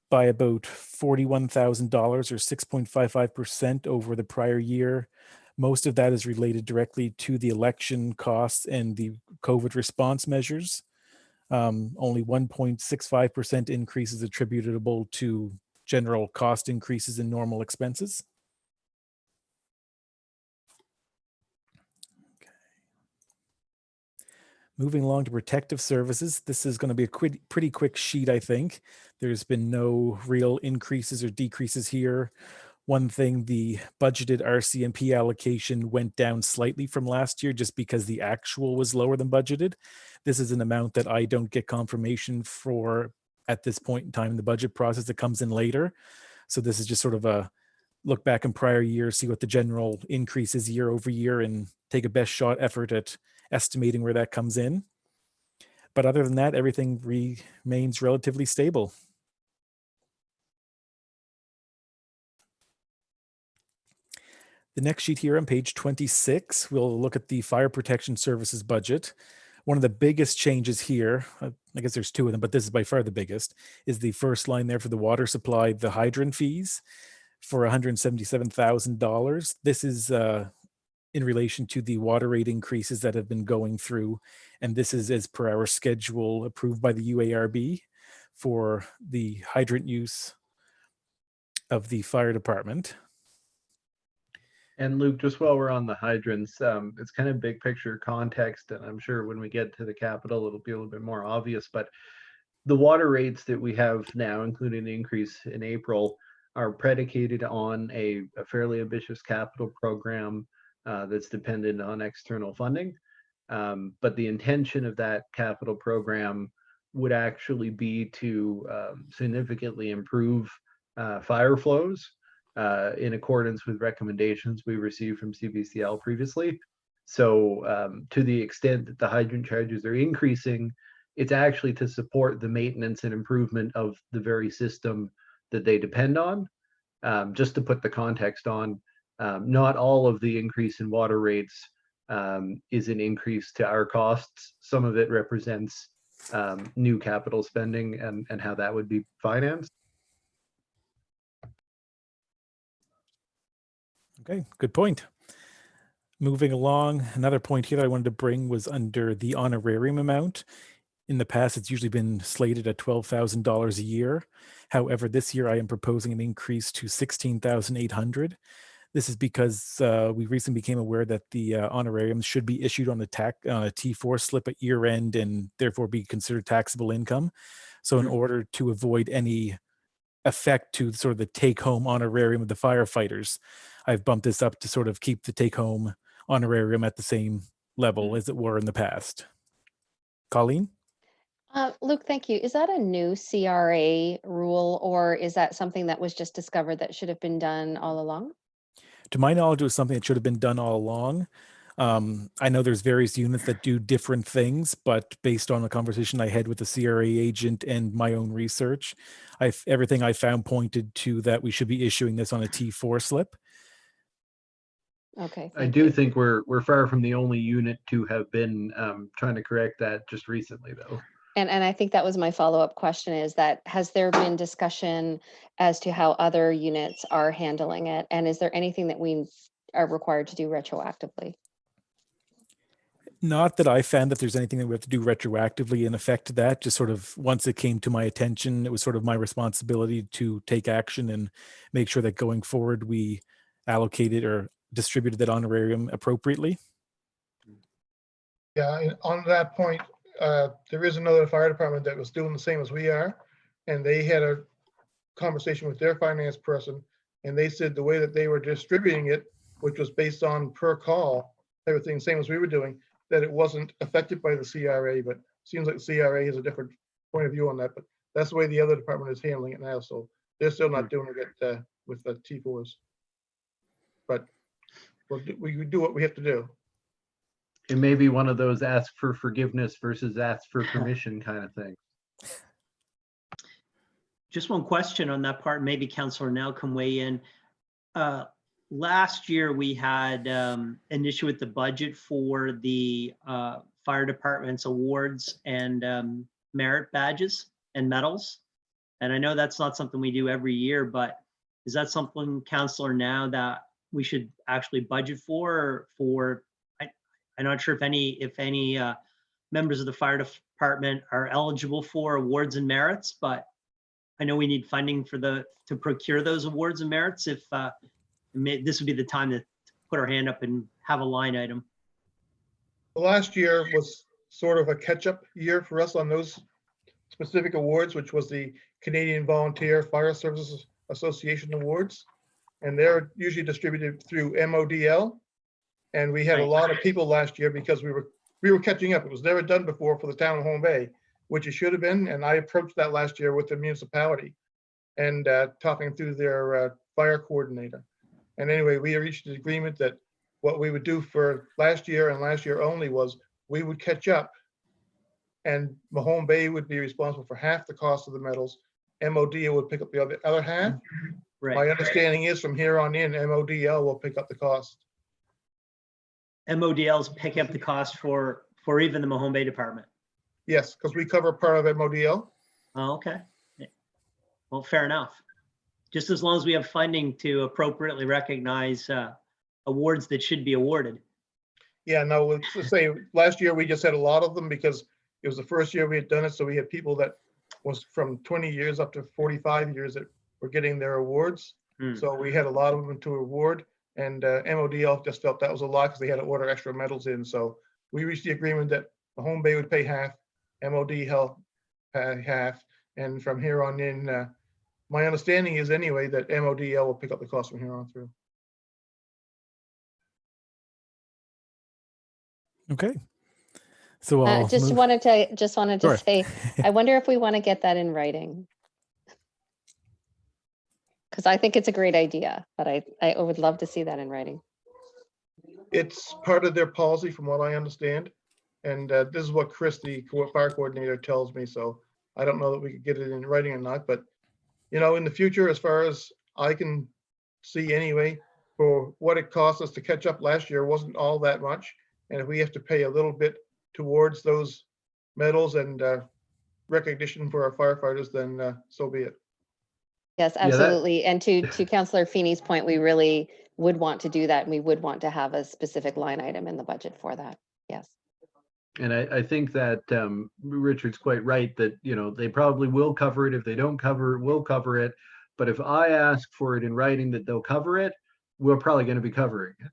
by about $41,000 or 6.55% over the prior year. Most of that is related directly to the election costs and the COVID response measures. Only 1.65% increase is attributable to general cost increases in normal expenses. Moving along to protective services, this is going to be a pretty quick sheet, I think. There's been no real increases or decreases here. One thing, the budgeted RCMP allocation went down slightly from last year just because the actual was lower than budgeted. This is an amount that I don't get confirmation for at this point in time in the budget process. It comes in later. So this is just sort of a look back in prior years, see what the general increase is year over year, and take a best shot effort at estimating where that comes in. But other than that, everything remains relatively stable. The next sheet here on page 26, we'll look at the fire protection services budget. One of the biggest changes here, I guess there's two of them, but this is by far the biggest, is the first line there for the water supply, the hydrant fees for $177,000. This is in relation to the water rate increases that have been going through. And this is as per our schedule approved by the UARB for the hydrant use of the fire department. And Luke, just while we're on the hydrants, it's kind of big picture context, and I'm sure when we get to the capital, it'll be a little bit more obvious, but the water rates that we have now, including the increase in April, are predicated on a fairly ambitious capital program that's dependent on external funding. But the intention of that capital program would actually be to significantly improve fire flows in accordance with recommendations we received from CBCL previously. So to the extent that the hydrant charges are increasing, It's actually to support the maintenance and improvement of the very system that they depend on. Just to put the context on, not all of the increase in water rates is an increase to our costs. Some of it represents new capital spending and how that would be financed. Okay, good point. Moving along, another point here that I wanted to bring was under the honorarium amount. In the past, it's usually been slated at $12,000 a year. However, this year I am proposing an increase to $16,800. This is because we recently became aware that the honorariums should be issued on a T4 slip at year end and therefore be considered taxable income. So in order to avoid any effect to sort of the take-home honorarium of the firefighters, I've bumped this up to sort of keep the take-home honorarium at the same level as it were in the past. Colleen? Luke, thank you. Is that a new CRA rule, or is that something that was just discovered that should have been done all along? To my knowledge, it was something that should have been done all along. I know there's various units that do different things, but based on the conversation I had with the CRA agent and my own research, everything I found pointed to that we should be issuing this on a T4 slip. Okay. I thank do you. think we're far from the only unit to have been trying to correct that just recently, though. And I think that was my follow-up question, is that has there been discussion as to how other units are handling it? And is there anything that we are required to do retroactively? Not that I found that there's anything that we have to do retroactively in effect to that. Just sort of once it came to my attention, it was sort of my responsibility to take action and make sure that going forward we allocated or distributed that honorarium appropriately. Yeah, and on that point, there is another fire department that was doing the same as we are. And they had a conversation with their finance person, and they said the way that they were distributing it, which was based on per call, everything same as we were doing, that it wasn't affected by the CRA, but seems like the CRA has a different point of view on that, but that's the way the other department is handling it now. So they're still not doing it with the T4s. But we do what we have to do. It may be one of those ask for forgiveness versus ask for permission kind of thing. Just one question on that part. Maybe Councillor Now can weigh in. Last year, we had an issue with the budget for the fire department's awards and merit badges and medals. And I know that's not something we do every year, but is that something, Councillor Now, that we should actually budget for? I'm not sure if any members of the fire department are eligible for awards and merits, but I know we need funding to procure those awards and merits. If this would be the time to put our hand up and have a line item. Last year was sort of a catch-up year for us on those specific awards, which was the Canadian Volunteer Fire Services Association Awards. And they're usually distributed through MODL. And we had a lot of people last year because we were catching up. It was never done before for the town of Mahone Bay, which it should have been. And I approached that last year with the municipality and talking through their fire coordinator. And anyway, we reached an agreement that what we would do for last year and last year only was we would catch up, and Mahone Bay would be responsible for half the cost of the medals. MODL would pick up the other half. Right. My understanding is from here on in, MODL will pick up the cost. MODL's picking up the cost for even the Mahone Bay department. Yes, because we cover part of MODL. Oh, okay. Well, fair enough. Just as long as we have funding to appropriately recognize awards that should be awarded. Yeah, no, let's say last year we just had a lot of them because it was the first year we had done it. So we had people that was from 20 years up to 45 years that were getting their awards. So we had a lot of them to award, and MODL just felt that was a lot because they had to order extra medals in. So we reached the agreement that Mahone Bay would pay half, MODL pay half, and from here on in, my understanding is anyway that MODL will pick up the cost from here on through. Okay. So I'll Just move- wanted to Sure. say, I wonder if we want to get that in writing. Because I think it's a great idea, but I would love to see that in writing. It's part of their policy from what I understand. And this is what Chris, the fire coordinator, tells me. So I don't know that we could get it in writing or not, but in the future, as far as I can see anyway, for what it cost us to catch up last year wasn't all that much. And if we have to pay a little bit towards those medals and recognition for our firefighters, then so be it. Yes, Yeah, that- absolutely. And to Councillor Feeney's point, we really would want to do that, and we would want to have a specific line item in the budget for that. Yes. And I think that Richard's quite right that, they probably will cover it. If they don't cover it, we'll cover it. But if I ask for it in writing that they'll cover it, we're probably going to be covering it.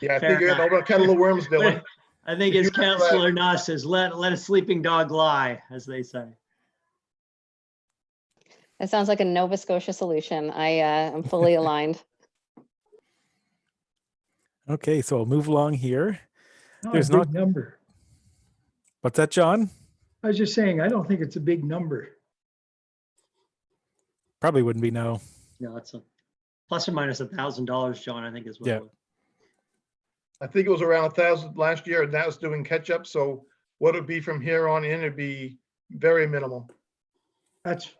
Yeah, I Fair think you're enough. a kettle of worms, Dylan. I think as Councillor Nuss says, let a sleeping dog lie, as they say. That sounds like a Nova Scotia solution. I am fully aligned. Okay, so I'll move along here. Not a There's big not- number. What's that, John? I was just saying, I don't think it's a big number. Probably wouldn't be, no. No, it's a plus or minus $1,000, John, I think is what. Yeah. it was. I think it was around 1,000 last year, and that was doing catch up. So what it'd be from here on in, it'd be very minimal. That's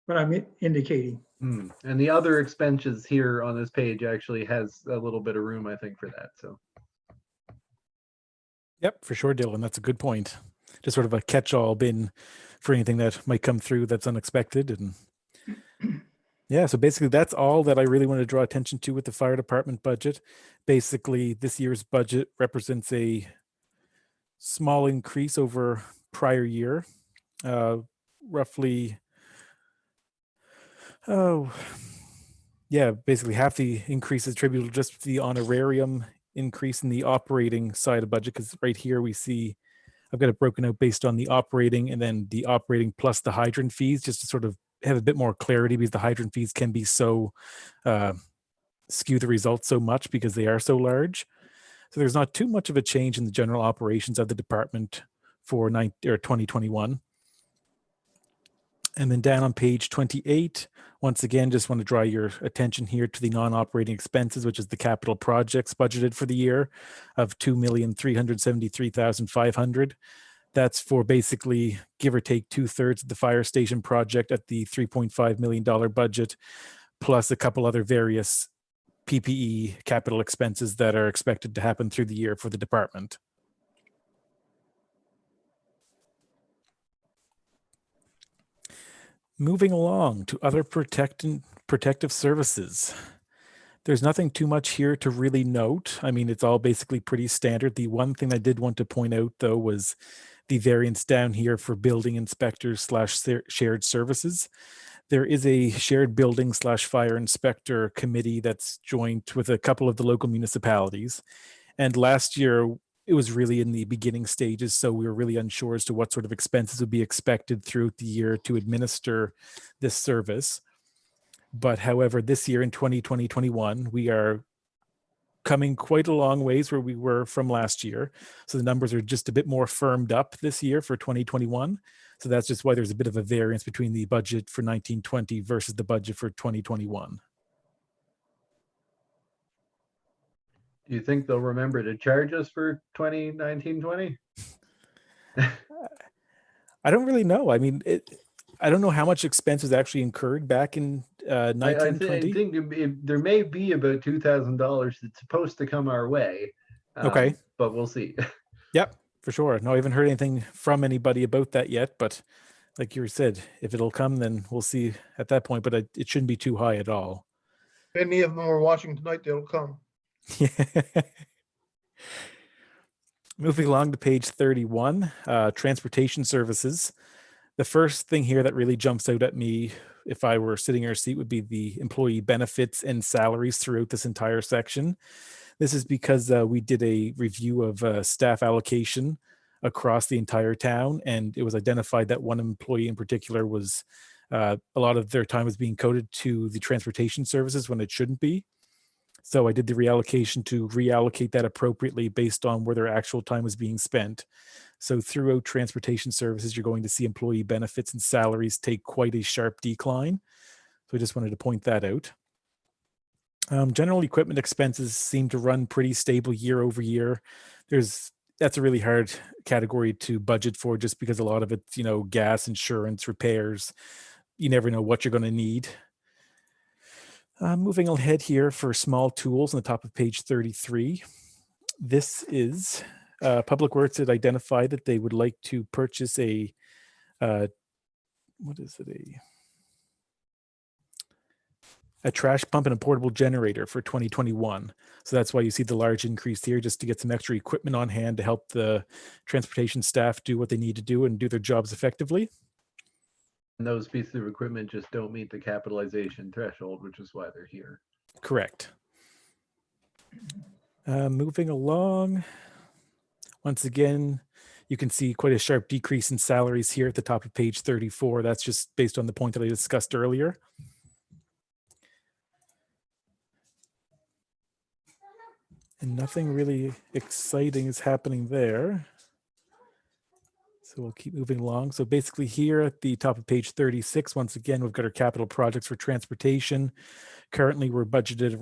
what I'm indicating. And the other expenses here on this page actually has a little bit of room, I think, for that. So Yep, for sure, Dylan. That's a good point. Just sort of a catch-all bin for anything that might come through that's unexpected. And yeah, so basically that's all that I really want to draw attention to with the fire department budget. Basically, this year's budget represents a small increase over prior year, roughly. Basically half the increase is attributable just to the honorarium increase in the operating side of budget, because right here we see I've got it broken out based on the operating and then the operating plus the hydrant fees, just to sort of have a bit more clarity, because the hydrant fees can be so skew the results so much because they are so large. So there's not too much of a change in the general operations of the department for 2021. And then down on page 28, once again, just want to draw your attention here to the non-operating expenses, which is the capital projects budgeted for the year of $2,373,500. That's for basically give or take 2/3 of the fire station project at the $3.5 million budget, plus a couple other various PPE capital expenses that are expected to happen through the year for the department. Moving along to other protective services. There's nothing too much here to really note. I mean, it's all basically pretty standard. The one thing I did want to point out, though, was the variance down here for building inspectors / shared services. There is a shared building / fire inspector committee that's joined with a couple of the local municipalities. And last year, it was really in the beginning stages, so we were really unsure as to what sort of expenses would be expected throughout the year to administer this service. But however, this year in 2020-21, we are coming quite a long ways where we were from last year. So the numbers are just a bit more firmed up this year for 2021. So that's just why there's a bit of a variance between the budget for 1920 versus the budget for 2021. do you think they'll remember to charge us for 2019-20? I don't really know. I mean, I don't know how much expense was actually incurred back in 1920. I think there may be about $2,000 that's supposed to come our way. Okay. But we'll see. Yep, for sure. No, I haven't heard anything from anybody about that yet, but like you said, if it'll come, then we'll see at that point, but it shouldn't be too high at all. If any of them are watching tonight, they'll come. Moving along to page 31, transportation services. The first thing here that really jumps out at me, if I were sitting in your seat, would be the employee benefits and salaries throughout this entire section. This is because we did a review of staff allocation across the entire town, and it was identified that one employee in particular was a lot of their time was being coded to the transportation services when it shouldn't be. So I did the reallocation to reallocate that appropriately based on where their actual time was being spent. So throughout transportation services, you're going to see employee benefits and salaries take quite a sharp decline. So I just wanted to point that out. General equipment expenses seem to run pretty stable year over year. That's a really hard category to budget for just because a lot of it's, gas, insurance, repairs. You never know what you're going to need. Moving ahead here for small tools on the top of page 33. This is Public Works had identified that they would like to purchase a trash pump and a portable generator for 2021. So that's why you see the large increase here, just to get some extra equipment on hand to help the transportation staff do what they need to do and do their jobs effectively. And those pieces of equipment just don't meet the capitalization threshold, which is why they're here. Correct. Moving along. Once again, you can see quite a sharp decrease in salaries here at the top of page 34. That's just based on the point that I discussed earlier. And nothing really exciting is happening there. So we'll keep moving along. So basically here at the top of page 36, once again, we've got our capital projects for transportation. Currently, we're budgeted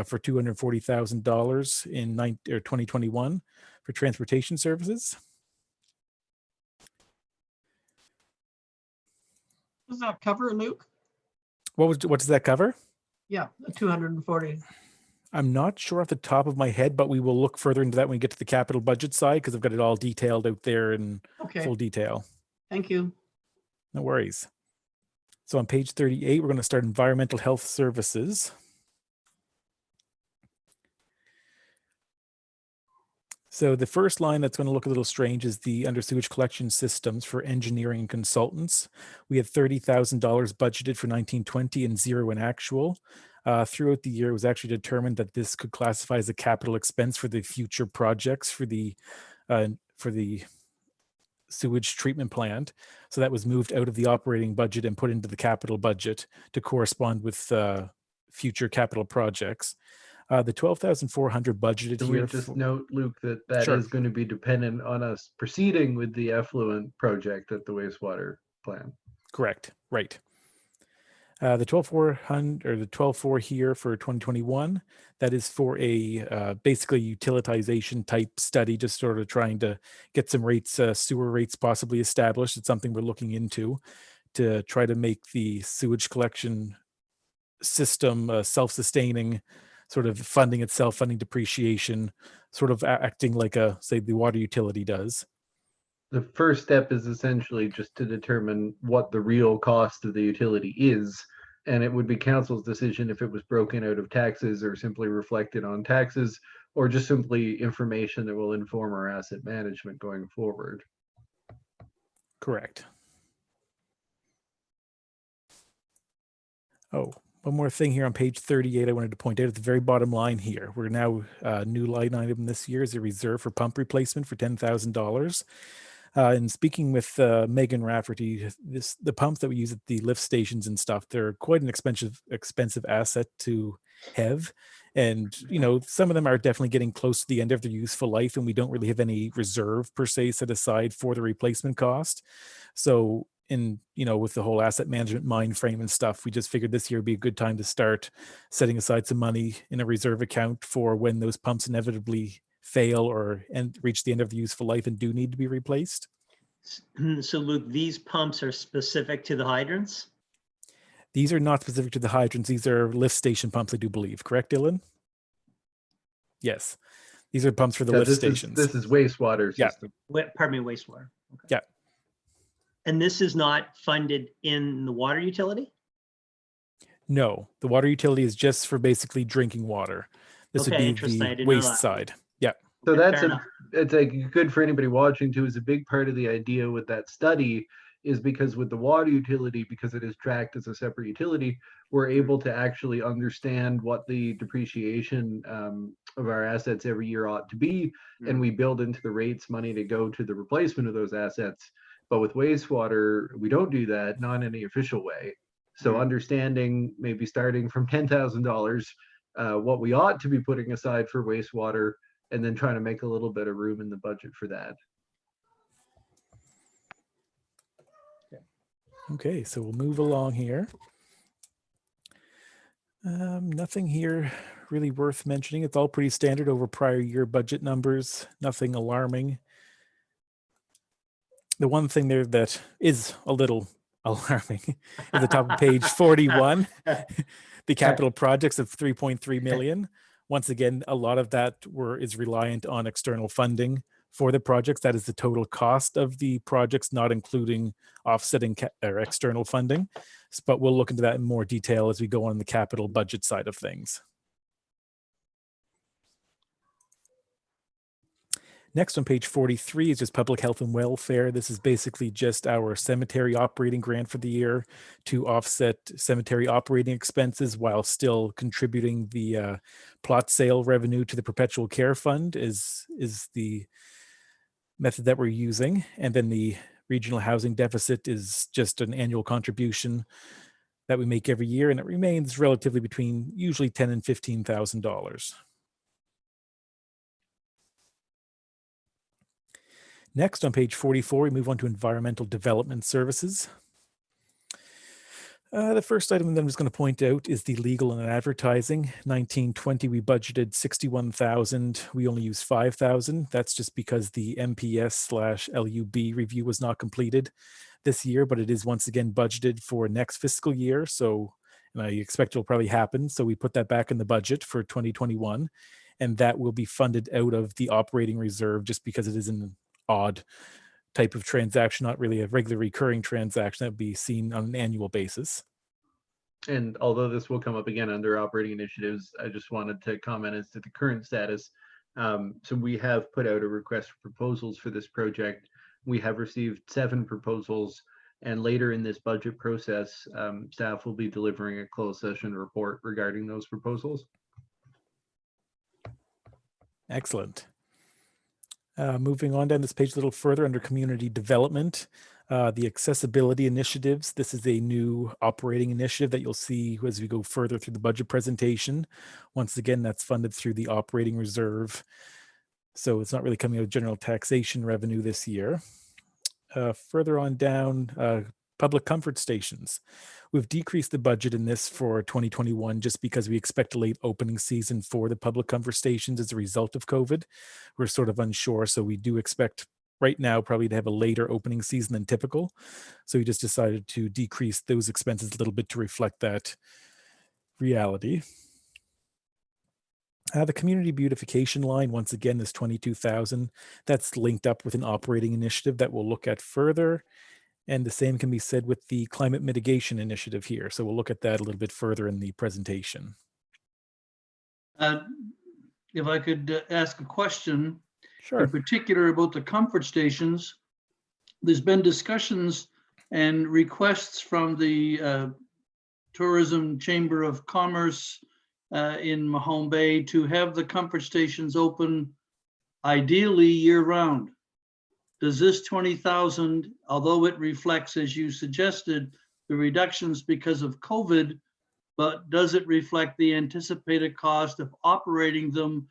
for $240,000 in 2021 for transportation services. Does that cover, Luke? What does that cover? Yeah, the 240. I'm not sure off the top of my head, but we will look further into that when we get to the capital budget side, because I've got it all detailed out there in Okay, full detail. thank you. No worries. So on page 38, we're going to start environmental health services. So the first line that's going to look a little strange is the under sewage collection systems for engineering and consultants. We had $30,000 budgeted for 1920 and zero in actual. Throughout the year, it was actually determined that this could classify as a capital expense for the future projects for the sewage treatment plant. So that was moved out of the operating budget and put into the capital budget to correspond with future capital projects. The 12,400 budgeted Can here. we just note, Luke, that Sure. is going to be dependent on us proceeding with the effluent project at the wastewater plant. Correct. Right. The 12,400 or the 12,400 here for 2021, that is for a basically utilitization type study, just sort of trying to get some rates, sewer rates possibly established. It's something we're looking into to try to make the sewage collection system self-sustaining, sort of funding itself, funding depreciation, sort of acting like say the water utility does. The first step is essentially just to determine what the real cost of the utility is. And it would be council's decision if it was broken out of taxes or simply reflected on taxes, or just simply information that will inform our asset management going forward. Correct. Oh, one more thing here on page 38 I wanted to point out at the very bottom line here. We're now new line item this year is a reserve for pump replacement for $10,000. And speaking with Megan Rafferty, the pumps that we use at the lift stations and stuff, they're quite an expensive asset to have. And, some of them are definitely getting close to the end of their useful life, and we don't really have any reserve per se set aside for the replacement cost. So with the whole asset management mind frame and stuff, we just figured this year would be a good time to start setting aside some money in a reserve account for when those pumps inevitably fail and reach the end of the useful life and do need to be replaced. So Luke, these pumps are specific to the hydrants? These are not specific to the hydrants. These are lift station pumps, I do believe. Correct, Dylan? Yes. These are pumps for the lift stations. This is wastewater system. Pardon me, wastewater. Okay. Yeah. And this is not funded in the water utility? No, the water utility is just for basically drinking water. This would be the waste side. Yeah. So it's like good for anybody watching too, is a big part of the idea with that study is because with the water utility, because it is tracked as a separate utility, we're able to actually understand what the depreciation of our assets every year ought to be. And we build into the rates money to go to the replacement of those assets. But with wastewater, we don't do that, not in any official way. So understanding maybe starting from $10,000, what we ought to be putting aside for wastewater, and then trying to make a little bit of room in the budget for that. Okay, so we'll move along here. Nothing here really worth mentioning. It's all pretty standard over prior year budget numbers, nothing alarming. The one thing there that is a little alarming is the top of page 41, the capital projects of 3.3 million. Once again, a lot of that is reliant on external funding for the projects. That is the total cost of the projects, not including offsetting or external funding. But we'll look into that in more detail as we go on the capital budget side of things. Next on page 43 is just public health and welfare. This is basically just our cemetery operating grant for the year to offset cemetery operating expenses while still contributing the plot sale revenue to the perpetual care fund is the method that we're using. And then the regional housing deficit is just an annual contribution that we make every year, and it remains relatively between usually $10,000 and $15,000. Next, on page 44, we move on to environmental development services. The first item that I'm just going to point out is the legal and advertising. 1920, we budgeted 61,000. We only used 5,000. That's just because the MPS/LUB review was not completed this year, but it is once again budgeted for next fiscal year. So, and I expect it'll probably happen. So we put that back in the budget for 2021, and that will be funded out of the operating reserve just because it is an odd type of transaction, not really a regular recurring transaction that would be seen on an annual basis. And although this will come up again under operating initiatives, I just wanted to comment as to the current status. So we have put out a request for proposals for this project. We have received 7 proposals, and later in this budget process, staff will be delivering a closed session report regarding those proposals. Excellent. Moving on down this page a little further under community development, the accessibility initiatives. This is a new operating initiative that you'll see as we go further through the budget presentation. Once again, that's funded through the operating reserve. So it's not really coming out of general taxation revenue this year. Further on down, public comfort stations. We've decreased the budget in this for 2021 just because we expect a late opening season for the public comfort stations as a result of COVID. We're sort of unsure, so we do expect right now probably to have a later opening season than typical. So we just decided to decrease those expenses a little bit to reflect that reality. The community beautification line, once again, is 22,000. That's linked up with an operating initiative that we'll look at further. And the same can be said with the climate mitigation initiative here. So we'll look at that a little bit further in the presentation. If I could ask a question, Sure. in particular about the comfort stations, there's been discussions and requests from the Tourism Chamber of Commerce in Mahone Bay to have the comfort stations open ideally year-round. Does this 20,000, although it reflects, as you suggested, the reductions because of COVID, but does it reflect the anticipated cost of operating them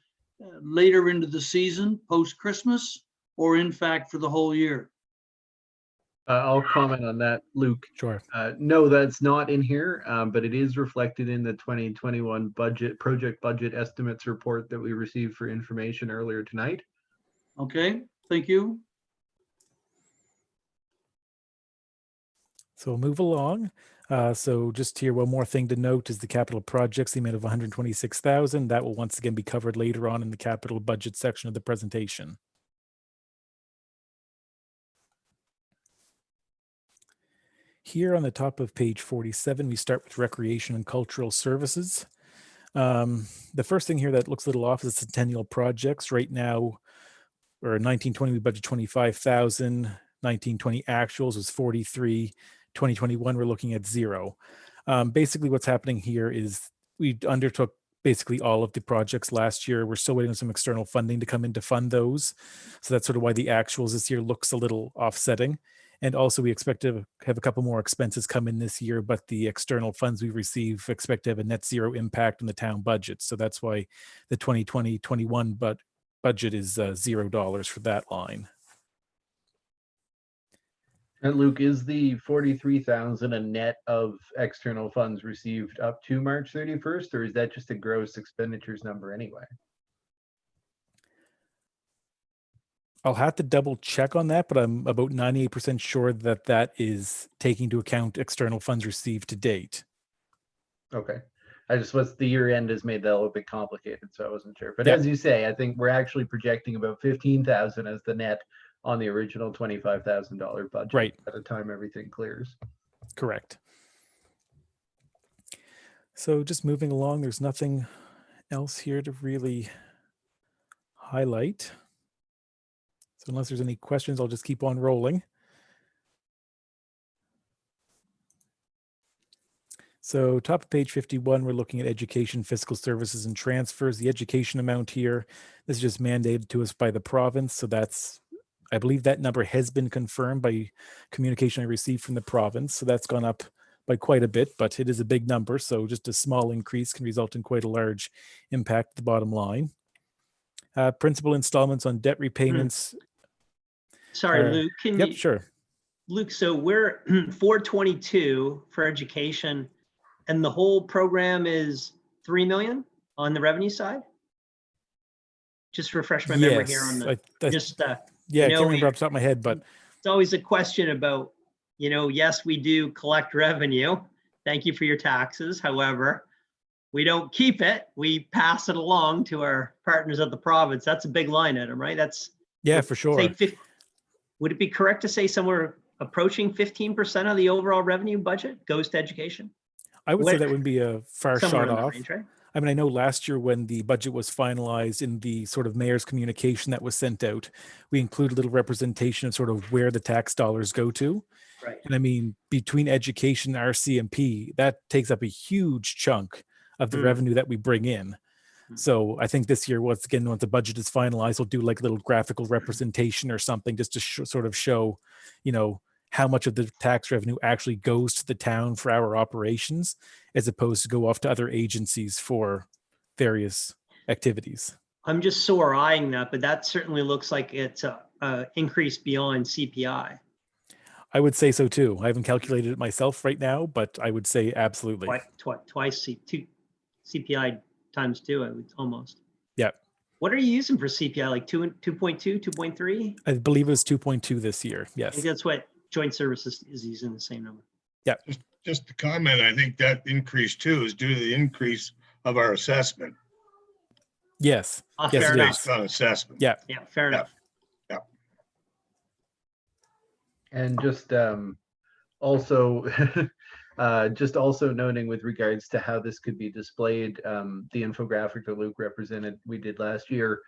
later into the season, post-Christmas, or in fact for the whole year? I'll comment on that, Luke. Sure. No, that's not in here, but it is reflected in the 2021 project budget estimates report that we received for information earlier tonight. Okay, thank you. So we'll move along. So just here, one more thing to note is the capital projects, the amount of 126,000. That will once again be covered later on in the capital budget section of the presentation. Here on the top of page 47, we start with recreation and cultural services. The first thing here that looks a little off is centennial projects. Right now, or 1920, we budget 25,000. 1920 actuals was 43. 2021, we're looking at 0. Basically, what's happening here is we undertook basically all of the projects last year. We're still waiting on some external funding to come in to fund those. So that's sort of why the actuals this year looks a little offsetting. And also we expect to have a couple more expenses come in this year, but the external funds we receive expect to have a net 0 impact on the town budget. So that's why the 2020-21 budget is $0 for that line. And Luke, is the 43,000 a net of external funds received up to March 31st, or is that just a gross expenditures number anyway? I'll have to double check on that, but I'm about 98% sure that that is taking into account external funds received to date. Okay. I just was, the year end has made that a little bit complicated, so I wasn't sure. But Yeah. as you say, I think we're actually projecting about 15,000 as the net on the original $25,000 budget. Right. By the time everything clears. Correct. So just moving along, there's nothing else here to really highlight. So unless there's any questions, I'll just keep on rolling. So top of page 51, we're looking at education, fiscal services, and transfers. The education amount here, this is just mandated to us by the province. So that's, I believe that number has been confirmed by communication I received from the province. So that's gone up by quite a bit, but it is a big number. So just a small increase can result in quite a large impact to the bottom line. Principal installments on debt repayments. Sorry, Luke, can Yep, you, sure. Luke, so we're 422 for education and the whole program is 3 million on the revenue side? Just refresh my memory here on the, Yeah, I know, can't remember off the top of my head, but it's always a question about, yes, we do collect revenue. Thank you for your taxes. However, we don't keep it. We pass it along to our partners at the province. That's a big line item, right? That's, yeah, for sure. Would it be correct to say somewhere approaching 15% of the overall revenue budget goes to education? I would say that wouldn't be a far Somewhere shot in that off. range, right? I mean, I know last year when the budget was finalized in the sort of mayor's communication that was sent out, we included a little representation of sort of where the tax dollars go to. Right. And I mean, between education, RCMP, that takes up a huge chunk of the revenue that we bring in. So I think this year, once again, once the budget is finalized, we'll do like a little graphical representation or something just to sort of show, how much of the tax revenue actually goes to the town for our operations, as opposed to go off to other agencies for various activities. I'm just sore eyeing that, but that certainly looks like it's a increase beyond CPI. I would say so too. I haven't calculated it myself right now, but I would say absolutely. Twice CPI times 2, I would almost. Yeah. What are you using for CPI? Like 2.2, 2.3? I believe it was 2.2 this year. I Yes. think that's what Joint Services is using, the same number. Yeah. Just to comment, I think that increase too is due to the increase of our assessment. Yes. Yes, Fair it enough. is. Based on assessment. Yeah. Yeah, fair enough. And just also, just also noting with regards to how this could be displayed, the infographic that Luke represented, we did last year,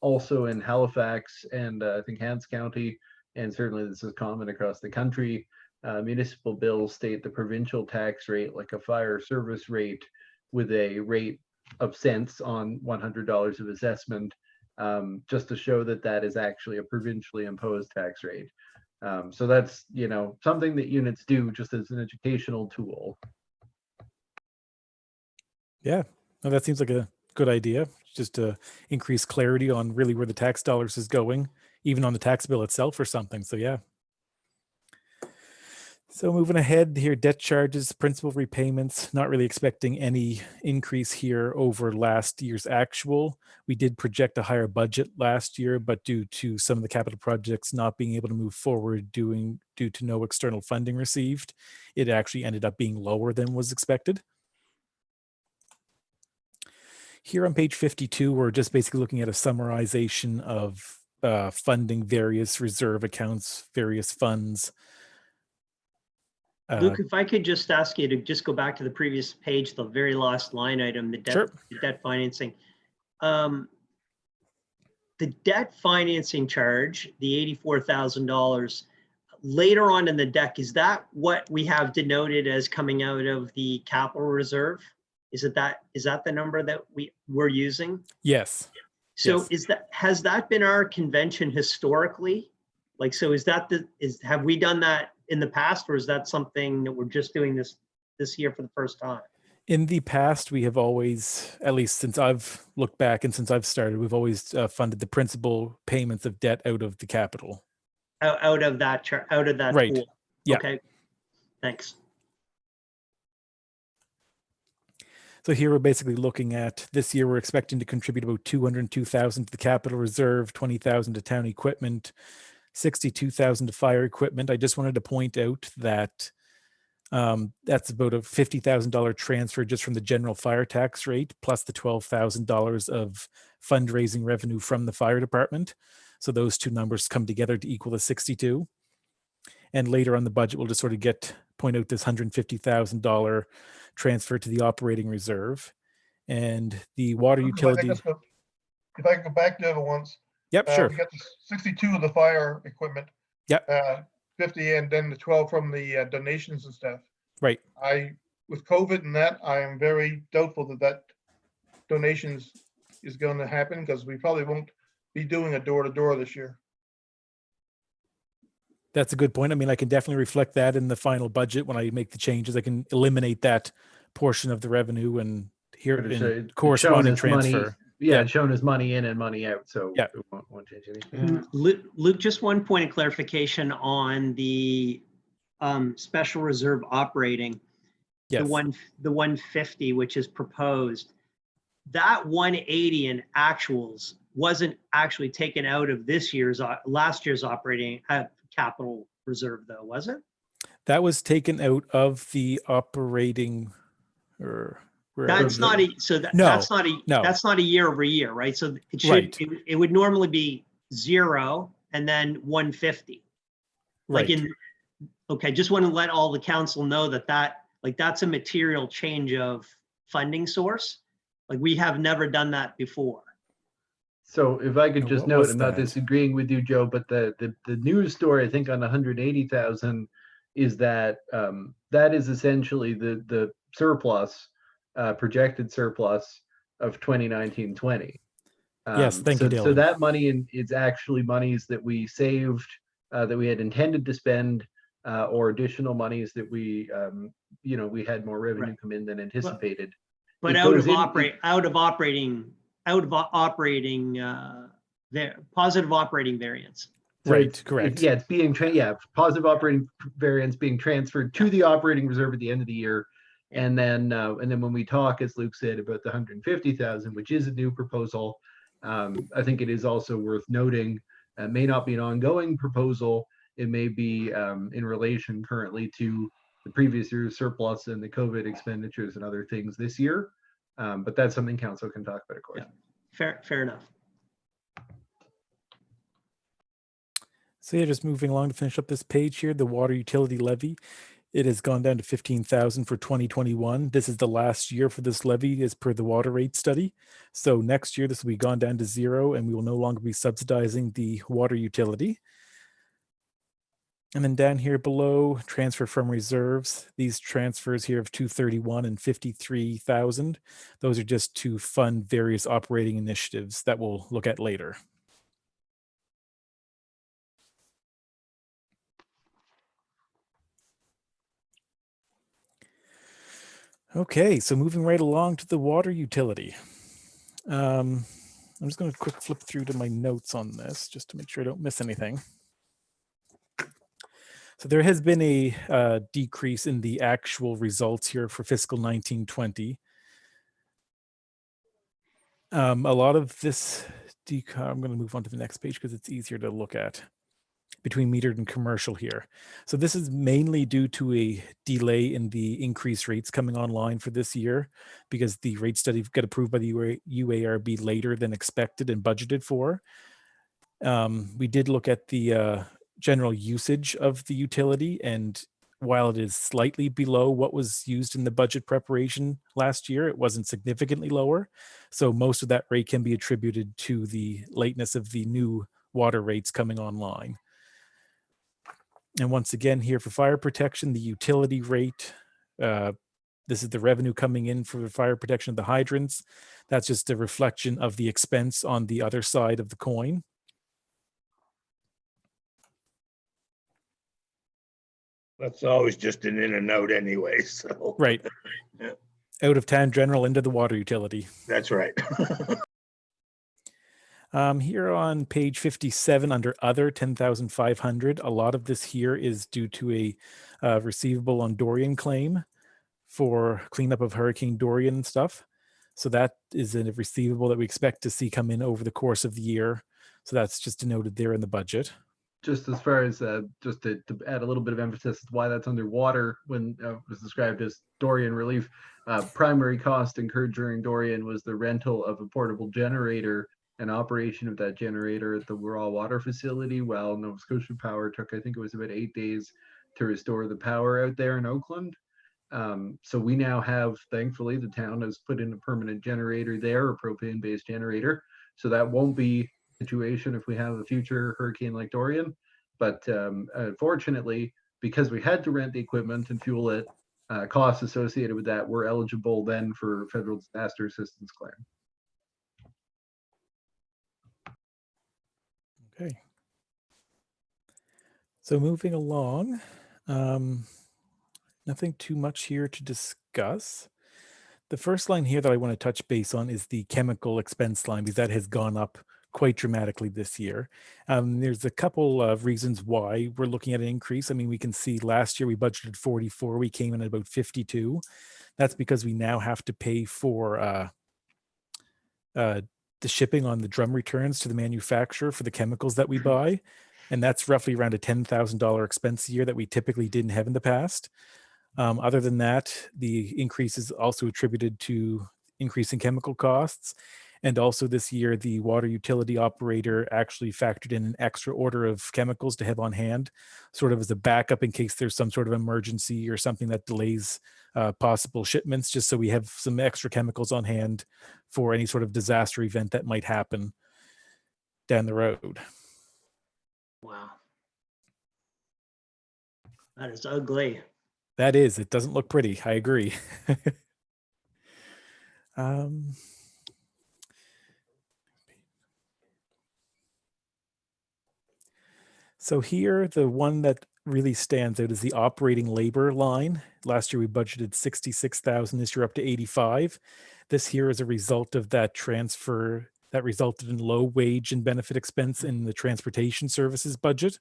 also in Halifax and I think Hants County, and certainly this is common across the country, municipal bills state the provincial tax rate like a fire service rate with a rate of cents on $100 of assessment, just to show that that is actually a provincially imposed tax rate. So that's, something that units do just as an educational tool. Yeah. No, that seems like a good idea, just to increase clarity on really where the tax dollars is going, even on the tax bill itself or something. So yeah. So moving ahead here, debt charges, principal repayments, not really expecting any increase here over last year's actual. We did project a higher budget last year, but due to some of the capital projects not being able to move forward due to no external funding received, it actually ended up being lower than was expected. Here on page 52, we're just basically looking at a summarization of funding various reserve accounts, various funds. Luke, if I could just ask you to just go back to the previous page, the very last line item, the debt financing. The debt financing charge, the $84,000, later on in the deck, is that what we have denoted as coming out of the capital reserve? Is that the number that we're using? Yes. So yes. Has that been our convention historically? Like, so have we done that in the past, or is that something that we're just doing this year for the first time? In the past, we have always, at least since I've looked back and since I've started, we've always funded the principal payments of debt out of the capital. out of that, out of that Right. pool. Yeah. Okay, thanks. So here we're basically looking at this year, we're expecting to contribute about 202,000 to the capital reserve, 20,000 to town equipment, 62,000 to fire equipment. I just wanted to point out that that's about a $50,000 transfer just from the general fire tax rate, plus the $12,000 of fundraising revenue from the fire department. So those two numbers come together to equal the 62. And later on the budget, we'll just sort of point out this $150,000 transfer to the operating reserve. And the water utility. If I can go back to the once. Yep, sure. We got the 62 of the fire equipment. Yep. 50 and then the 12 from the donations and stuff. Right. With COVID and that, I am very doubtful that donations is going to happen because we probably won't be doing a door-to-door this year. That's a good point. I mean, I can definitely reflect that in the final budget when I make the changes. I can eliminate that portion of the revenue and here in corresponding transfer. Money, yeah, it's shown as money in and money out. So yeah, it won't change anything. Luke, just one point of clarification on the special reserve operating. Yes. The 150, which is proposed, that 180 in actuals wasn't actually taken out of last year's operating capital reserve, though, was it? That was taken out of the operating. That's not a year over year, right? So it should right. it would normally be 0 and then 150. Right. Okay, just want to let all the council know that's a material change of funding source. Like we have never done that before. So if I could just note, I'm not disagreeing with you, Joe, but the news story, I think on 180,000 is that that is essentially the surplus, projected surplus of 2019-20. Yes, thank you, Dylan. So that money is actually monies that we saved, that we had intended to spend, or additional monies that we had more revenue come in than anticipated. But positive operating variance. So right, correct. It's being positive operating variance being transferred to the operating reserve at the end of the year. And then when we talk, as Luke said, about the 150,000, which is a new proposal, I think it is also worth noting, it may not be an ongoing proposal. It may be in relation currently to the previous year's surplus and the COVID expenditures and other things this year. But that's something council can talk about, of course. Yeah. Fair enough. So yeah, just moving along to finish up this page here, the water utility levy. It has gone down to 15,000 for 2021. This is the last year for this levy as per the water rate study. So next year, this will be gone down to 0 and we will no longer be subsidizing the water utility. And then down here below, transfer from reserves. These transfers here of 231 and 53,000. Those are just to fund various operating initiatives that we'll look at later. Okay, so moving right along to the water utility. I'm just going to quick flip through to my notes on this just to make sure I don't miss anything. So there has been a decrease in the actual results here for fiscal 1920. A lot of this, I'm going to move on to the next page because it's easier to look at between metered and commercial here. So this is mainly due to a delay in the increased rates coming online for this year because the rate study got approved by the UARB later than expected and budgeted for. We did look at the general usage of the utility, and while it is slightly below what was used in the budget preparation last year, it wasn't significantly lower. So most of that rate can be attributed to the lateness of the new water rates coming online. And once again here for fire protection, the utility rate, this is the revenue coming in for the fire protection of the hydrants. That's just a reflection of the expense on the other side of the coin. That's always just an in and out anyway, so. Right. Yeah. Out of town general into the water utility. That's right. Here on page 57 under other 10,500, a lot of this here is due to a receivable on Dorian claim for cleanup of Hurricane Dorian and stuff. So that is a receivable that we expect to see come in over the course of the year. So that's just denoted there in the budget. Just as far as just to add a little bit of emphasis as to why that's underwater when it was described as Dorian relief. Primary cost incurred during Dorian was the rental of a portable generator and operation of that generator at the raw water facility, while Nova Scotia Power took, I think it was about 8 days to restore the power out there in Oakland. So we now have, thankfully, the town has put in a permanent generator there, a propane-based generator. So that won't be situation if we have a future hurricane like Dorian. But unfortunately, because we had to rent the equipment and fuel it, costs associated with that were eligible then for federal disaster assistance claim. Okay. So moving along, nothing too much here to discuss. The first line here that I want to touch base on is the chemical expense line, because that has gone up quite dramatically this year. There's a couple of reasons why we're looking at an increase. I mean, we can see last year we budgeted 44, we came in at about 52. That's because we now have to pay for the shipping on the drum returns to the manufacturer for the chemicals that we buy. And that's roughly around a $10,000 expense a year that we typically didn't have in the past. Other than that, the increase is also attributed to increasing chemical costs. And also this year, the water utility operator actually factored in an extra order of chemicals to have on hand, sort of as a backup in case there's some sort of emergency or something that delays possible shipments, just so we have some extra chemicals on hand for any sort of disaster event that might happen down the road. Wow. That is ugly. That is, it doesn't look pretty. I agree. So here, the one that really stands out is the operating labor line. Last year we budgeted 66,000. This year up to 85. This here is a result of that transfer that resulted in low wage and benefit expense in the transportation services budget.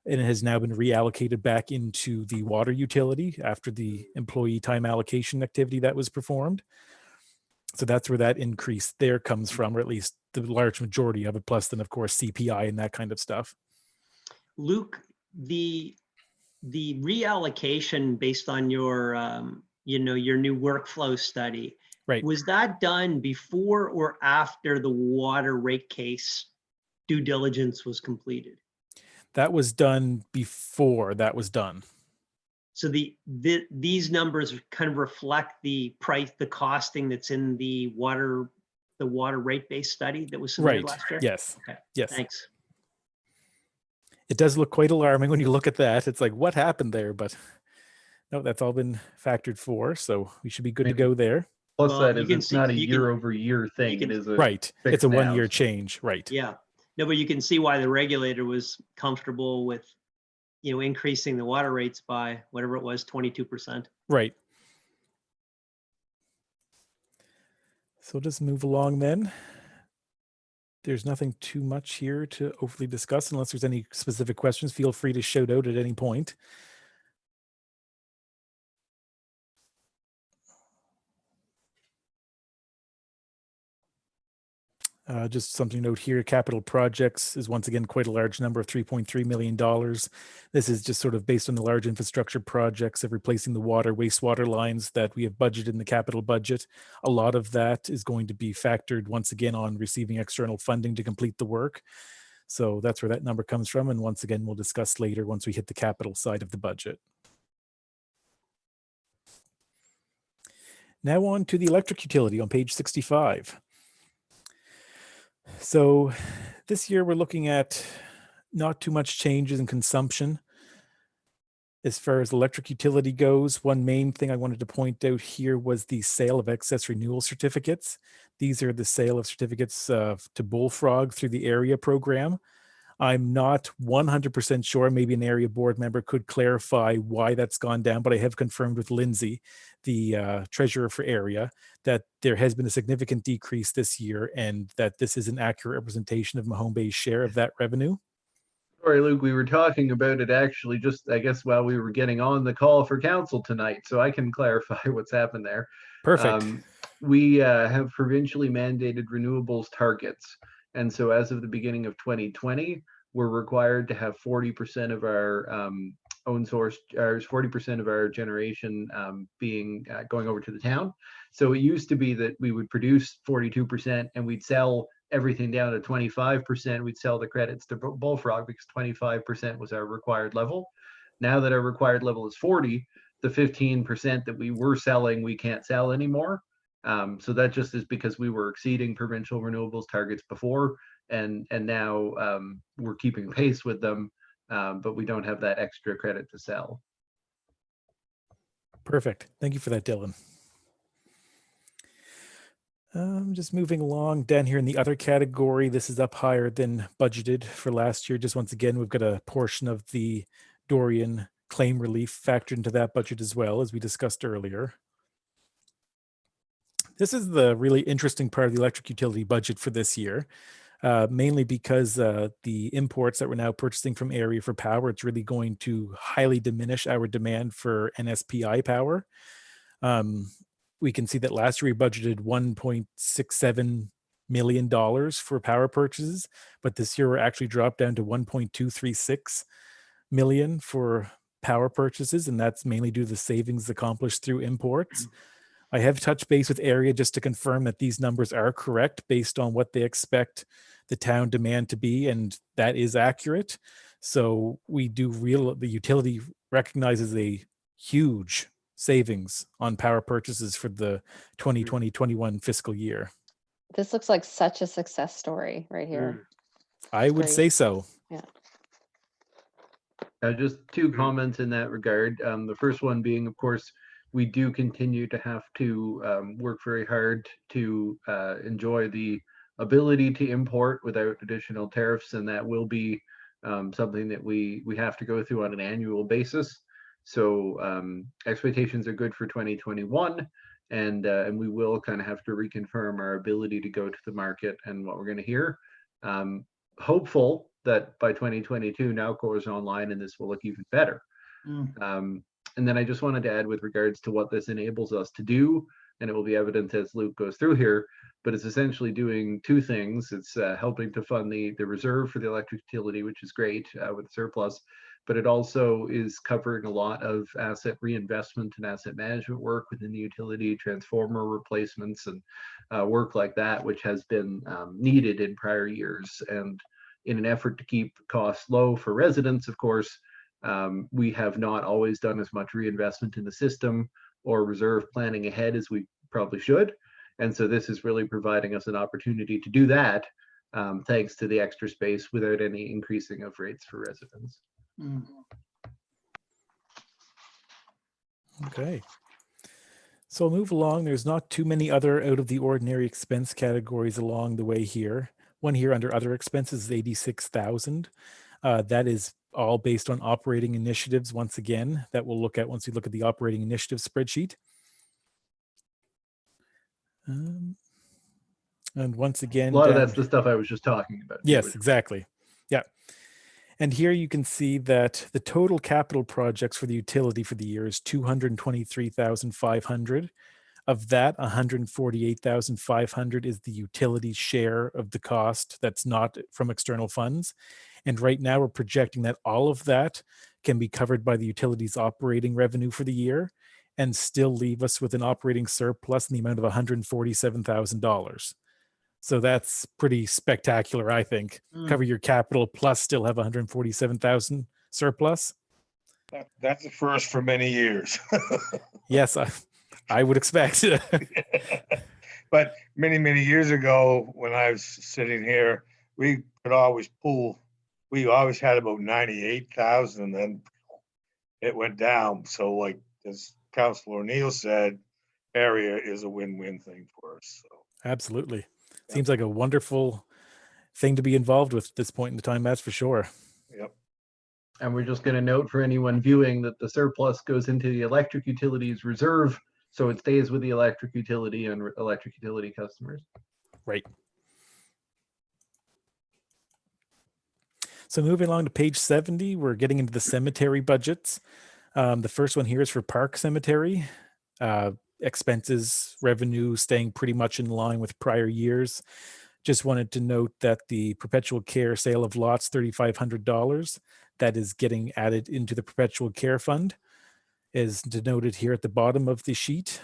And it has now been reallocated back into the water utility after the employee time allocation activity that was performed. So that's where that increase there comes from, or at least the large majority of it, plus then of course CPI and that kind of stuff. Luke, the reallocation based on your your new workflow study, right, was that done before or after the water rate case due diligence was completed? That was done before that was done. So these numbers kind of reflect the price, the costing that's in the water rate base study that was submitted Right. last year? Yes. Okay. Yes. Thanks. It does look quite alarming when you look at that. It's like, what happened there? But no, that's all been factored for. So we should be good to go there. Plus Well, that you is, can it's see- not a you can- year over year thing. can- It is a Right. fixed It's a now, 1 year so- change. Right. Yeah. No, but you can see why the regulator was comfortable with, increasing the water rates by whatever it was, 22%. Right. So we'll just move along then. There's nothing too much here to overly discuss. Unless there's any specific questions, feel free to shout out at any point. Just something to note here, capital projects is once again quite a large number of $3.3 million. This is just sort of based on the large infrastructure projects of replacing the water, wastewater lines that we have budgeted in the capital budget. A lot of that is going to be factored once again on receiving external funding to complete the work. So that's where that number comes from. And once again, we'll discuss later once we hit the capital side of the budget. Now on to the electric utility on page 65. So this year we're looking at not too much changes in consumption. As far as electric utility goes, one main thing I wanted to point out here was the sale of excess renewal certificates. These are the sale of certificates to Bullfrog through the area program. I'm not 100% sure. Maybe an area board member could clarify why that's gone down, but I have confirmed with Lindsay, the treasurer for area, that there has been a significant decrease this year and that this is an accurate representation of Mahone Bay's share of that revenue. Sorry, Luke, we were talking about it actually just, I guess, while we were getting on the call for council tonight, so I can clarify what's happened there. Perfect. We have provincially mandated renewables targets. And so as of the beginning of 2020, we're required to have 40% of our own source, or 40% of our generation being going over to the town. So it used to be that we would produce 42% and we'd sell everything down to 25%. We'd sell the credits to Bullfrog because 25% was our required level. Now that our required level is 40, the 15% that we were selling, we can't sell anymore. So that just is because we were exceeding provincial renewables targets before, and now we're keeping pace with them, but we don't have that extra credit to sell. Perfect. Thank you for that, Dylan. Just moving along down here in the other category, this is up higher than budgeted for last year. Just once again, we've got a portion of the Dorian claim relief factored into that budget as well, as we discussed earlier. This is the really interesting part of the electric utility budget for this year, mainly because the imports that we're now purchasing from area for power, it's really going to highly diminish our demand for NSPI power. We can see that last year we budgeted $1.67 million for power purchases, but this year we're actually dropped down to 1.236 million for power purchases, and that's mainly due to the savings accomplished through imports. I have touched base with area just to confirm that these numbers are correct based on what they expect the town demand to be, and that is accurate. So we do the utility recognizes a huge savings on power purchases for the 2020-21 fiscal year. This looks like such a success story right here. I would great. say so. Yeah. Just two comments in that regard. The first one being, of course, we do continue to have to work very hard to enjoy the ability to import without additional tariffs, and that will be something that we have to go through on an annual basis. So expectations are good for 2021, and we will kind of have to reconfirm our ability to go to the market and what we're going to hear. Hopeful that by 2022 Nowco is online and this will look even better. And then I just wanted to add with regards to what this enables us to do, and it will be evident as Luke goes through here, but it's essentially doing two things. It's helping to fund the reserve for the electric utility, which is great with surplus, but it also is covering a lot of asset reinvestment and asset management work within the utility, transformer replacements and work like that, which has been needed in prior years. And in an effort to keep costs low for residents, of course, we have not always done as much reinvestment in the system or reserve planning ahead as we probably should. And so this is really providing us an opportunity to do that, thanks to the extra space without any increasing of rates for residents. Okay. So I'll move along. There's not too many other out of the ordinary expense categories along the way here. One here under other expenses is 86,000. That is all based on operating initiatives, once again, that we'll look at once we look at the operating initiative spreadsheet. And once again, a lot of that's the stuff I was just talking about. Yes, exactly. Yeah. And here you can see that the total capital projects for the utility for the year is 223,500. Of that, 148,500 is the utility share of the cost that's not from external funds. And right now we're projecting that all of that can be covered by the utility's operating revenue for the year and still leave us with an operating surplus in the amount of $147,000. So that's pretty spectacular, I think. Cover your capital plus still have 147,000 surplus. That's the first for many years. Yes, I would expect. But many, many years ago, when I was sitting here, we could always pool. We always had about 98,000, and then it went down. So, like as Councilor O'Neill said, area is a win-win thing for us. So. Absolutely. Seems like a wonderful thing to be involved with at this point in the time, that's for sure. Yep. And we're just going to note for anyone viewing that the surplus goes into the electric utilities reserve, so it stays with the electric utility and electric utility customers. Right. So moving along to page 70, we're getting into the cemetery budgets. The first one here is for Park Cemetery. Expenses, revenue staying pretty much in line with prior years. Just wanted to note that the perpetual care sale of lots, $3,500, that is getting added into the perpetual care fund, is denoted here at the bottom of the sheet,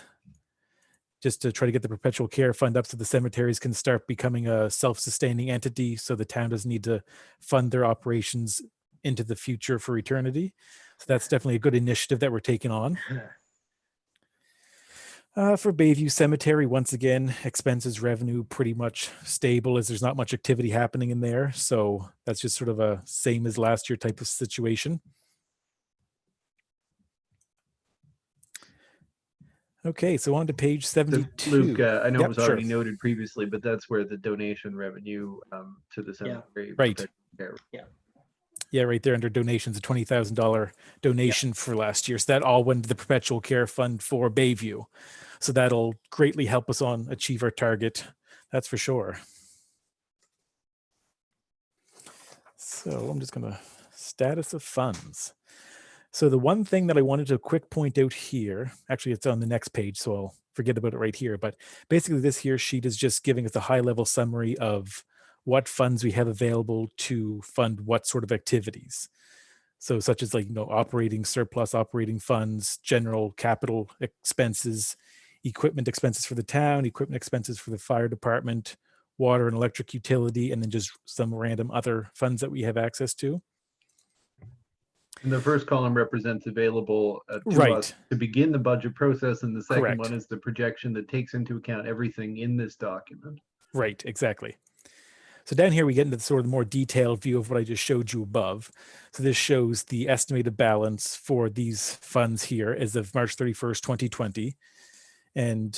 just to try to get the perpetual care fund up so the cemeteries can start becoming a self-sustaining entity, so the town doesn't need to fund their operations into the future for eternity. So that's definitely a good initiative that we're taking on. For Bayview Cemetery, once again, expenses, revenue pretty much stable as there's not much activity happening in there. So that's just sort of a same as last year type of situation. Okay, so on to page 72. Luke, I know Yep, it was already sure. noted previously, but that's where the donation revenue to the cemetery. Right. There. Yeah, right there under donations, a $20,000 donation for last year. So that all went to the perpetual care fund for Bayview. So that'll greatly help us on achieve our target. That's for sure. So I'm just going to status of funds. So the one thing that I wanted to quick point out here, actually it's on the next page, so I'll forget about it right here. But basically this here sheet is just giving us a high level summary of what funds we have available to fund what sort of activities. So such as operating surplus, operating funds, general capital expenses, equipment expenses for the town, equipment expenses for the fire department, water and electric utility, and then just some random other funds that we have access to. And the first column represents available to Right. us to begin the budget process, and the second Correct. one is the projection that takes into account everything in this document. Right, exactly. So down here we get into the sort of more detailed view of what I just showed you above. So this shows the estimated balance for these funds here as of March 31st, 2020. And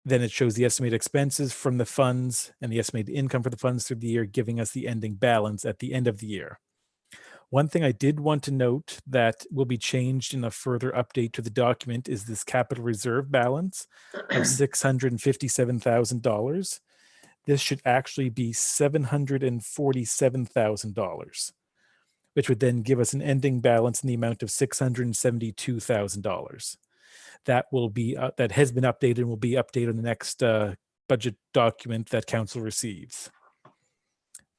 then it shows the estimated expenses from the funds and the estimated income for the funds through the year, giving us the ending balance at the end of the year. One thing I did want to note that will be changed in a further update to the document is this capital reserve balance of $657,000. This should actually be $747,000, which would then give us an ending balance in the amount of $672,000. That will be that has been updated and will be updated in the next budget document that council receives.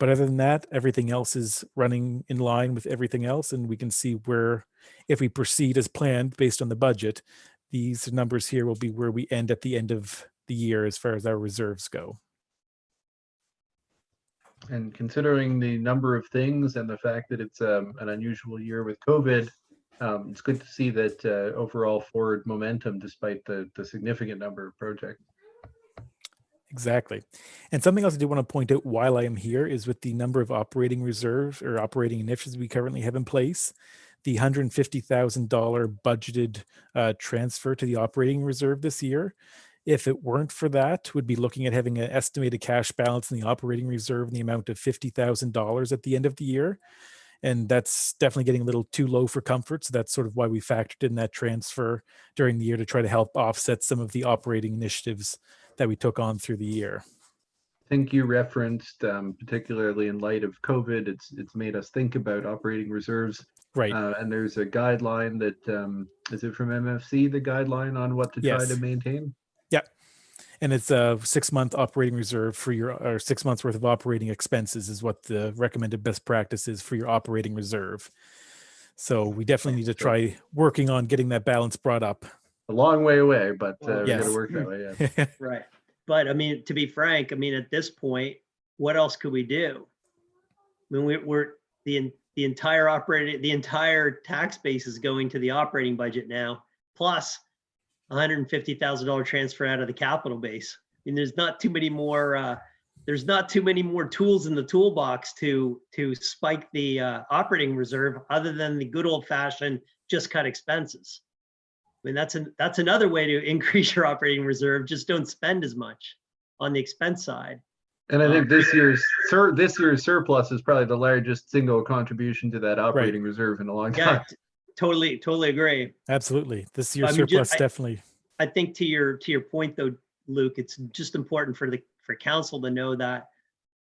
But other than that, everything else is running in line with everything else, and we can see where, if we proceed as planned based on the budget, these numbers here will be where we end at the end of the year as far as our reserves go. And considering the number of things and the fact that it's an unusual year with COVID, it's good to see that overall forward momentum despite the significant number of projects. Exactly. And something else I do want to point out while I am here is with the number of operating reserves or operating initiatives we currently have in place, the $150,000 budgeted transfer to the operating reserve this year. If it weren't for that, we'd be looking at having an estimated cash balance in the operating reserve in the amount of $50,000 at the end of the year. And that's definitely getting a little too low for comfort. So that's sort of why we factored in that transfer during the year to try to help offset some of the operating initiatives that we took on through the year. I think you referenced, particularly in light of COVID, it's made us think about operating reserves. Right. And there's a guideline that, is it from MFC, the guideline on what to try to maintain? Yep. And it's a 6-month operating reserve for or 6 months worth of operating expenses is what the recommended best practice is for your operating reserve. So we definitely need to try working on getting that balance brought up. A long way away, but we got yes. to work that way. Yeah. Right. But I mean, to be frank, I mean, at this point, what else could we do? I mean, we're the entire tax base is going to the operating budget now, plus $150,000 transfer out of the capital base. I mean, there's not too many more tools in the toolbox to spike the operating reserve other than the good old fashioned just cut expenses. I mean, that's another way to increase your operating reserve. Just don't spend as much on the expense side. And I think this year's surplus is probably the largest single contribution to that operating reserve in a long Yeah, time. totally agree. Absolutely. This year's I mean, surplus definitely. I think to your point though, Luke, it's just important for council to know that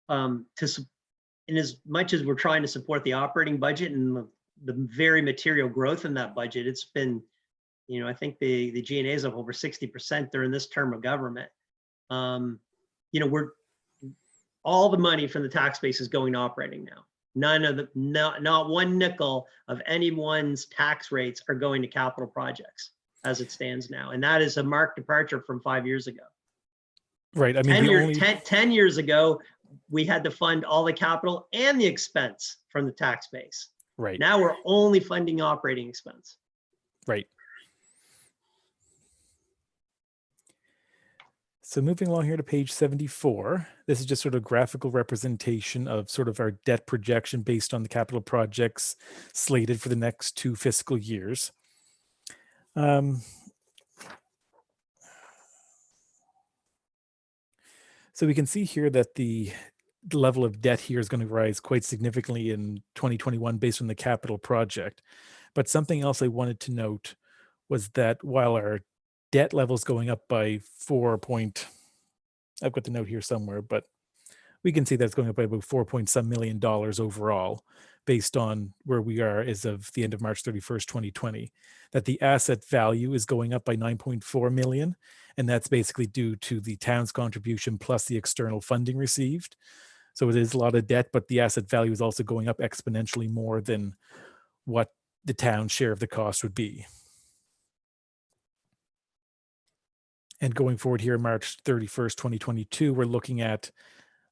in as much as we're trying to support the operating budget and the very material growth in that budget, it's been, I think the G&A is up over 60% during this term of government. All the money from the tax base is going to operating now. Not one nickel of anyone's tax rates are going to capital projects as it stands now. And that is a marked departure from 5 years ago. Right. I mean, 10 years ago, we had to fund all the capital and the expense from the tax base. Right. Now we're only funding operating expense. Right. So moving along here to page 74, this is just sort of graphical representation of sort of our debt projection based on the capital projects slated for the next 2 fiscal years. So we can see here that the level of debt here is going to rise quite significantly in 2021 based on the capital project. But something else I wanted to note was that while our debt level is going up by I've got the note here somewhere, but we can see that it's going up by about $4 million overall, based on where we are as of the end of March 31st, 2020, that the asset value is going up by 9.4 million. And that's basically due to the town's contribution plus the external funding received. So it is a lot of debt, but the asset value is also going up exponentially more than what the town's share of the cost would be. And going forward here, March 31st, 2022, we're looking at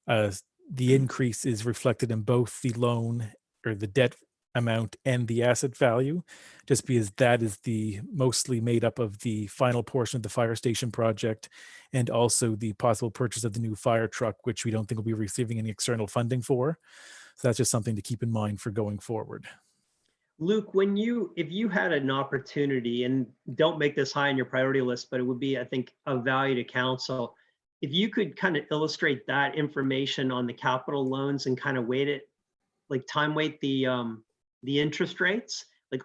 the increase is reflected in both the loan or the debt amount and the asset value, just because that is the mostly made up of the final portion of the fire station project and also the possible purchase of the new fire truck, which we don't think we'll be receiving any external funding for. So that's just something to keep in mind for going forward. Luke, if you had an opportunity, and don't make this high on your priority list, but it would be, I think, of value to council, if you could kind of illustrate that information on the capital loans and kind of weight it, like time weight the interest rates. Like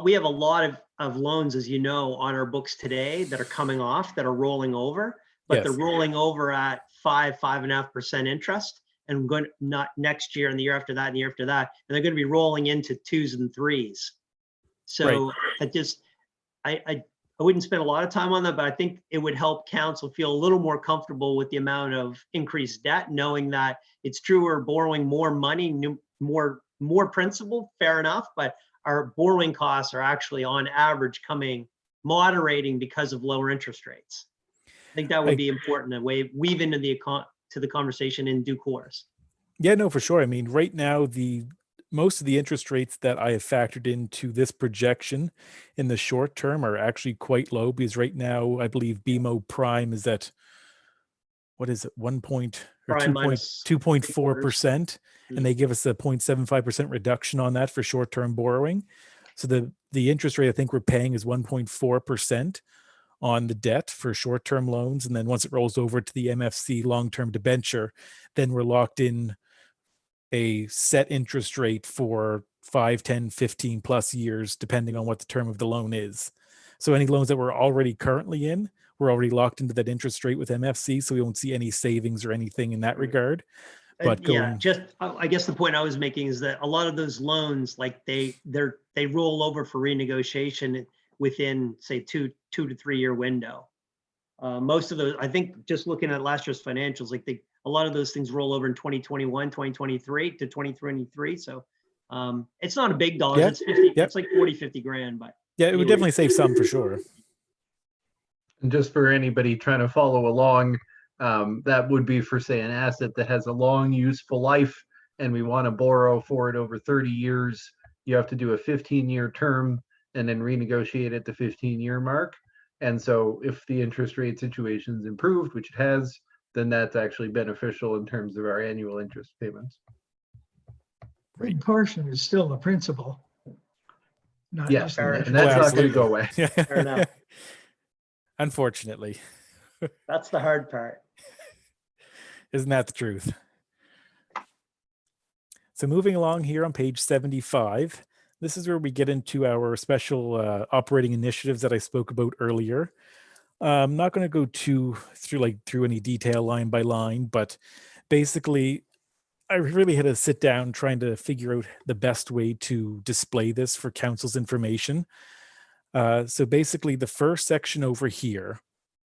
we have a lot of loans, as you know, on our books today that are coming off, that are rolling over, but they're rolling over at 5.5% interest. And going not next year and the year after that and the year after that, and they're going to be rolling into 2s and 3s. So I wouldn't spend a lot of time on that, but I think it would help council feel a little more comfortable with the amount of increased debt, knowing that it's true we're borrowing more money, more principal, fair enough, but our borrowing costs are actually on average moderating because of lower interest rates. I think that would be important to weave into the conversation in due course. Yeah, no, for sure. I mean, right now, most of the interest rates that I have factored into this projection in the short term are actually quite low, because right now I believe BMO Prime is at, what is it, 2.4%, and they give us a 0.75% reduction on that for short-term borrowing. So the interest rate I think we're paying is 1.4% on the debt for short-term loans, and then once it rolls over to the MFC long-term debenture, then we're locked in a set interest rate for 5, 10, 15 plus years, depending on what the term of the loan is. So any loans that we're already currently in, we're already locked into that interest rate with MFC, so we won't see any savings or anything in that regard. But I guess the point I was making is that a lot of those loans, like they roll over for renegotiation within, say, 2 to 3 year window. Most of those, I think, just looking at last year's financials, a lot of those things roll over in 2021, 2023 to 2023. So it's not a big dollar. Yeah. It's like 40, 50 grand, but yeah, it would definitely save some for sure. And just for anybody trying to follow along, that would be for, say, an asset that has a long useful life and we want to borrow for it over 30 years. You have to do a 15-year term and then renegotiate at the 15-year mark. And so if the interest rate situation's improved, which it has, then that's actually beneficial in terms of our annual interest payments. Big portion is still the principal. Not Yes, just and that's not going to go away. fair enough. Unfortunately. That's the hard part. Isn't that the truth? So moving along here on page 75, this is where we get into our special operating initiatives that I spoke about earlier. I'm not going to go through any detail line by line, but basically I really had to sit down trying to figure out the best way to display this for council's information. So basically the first section over here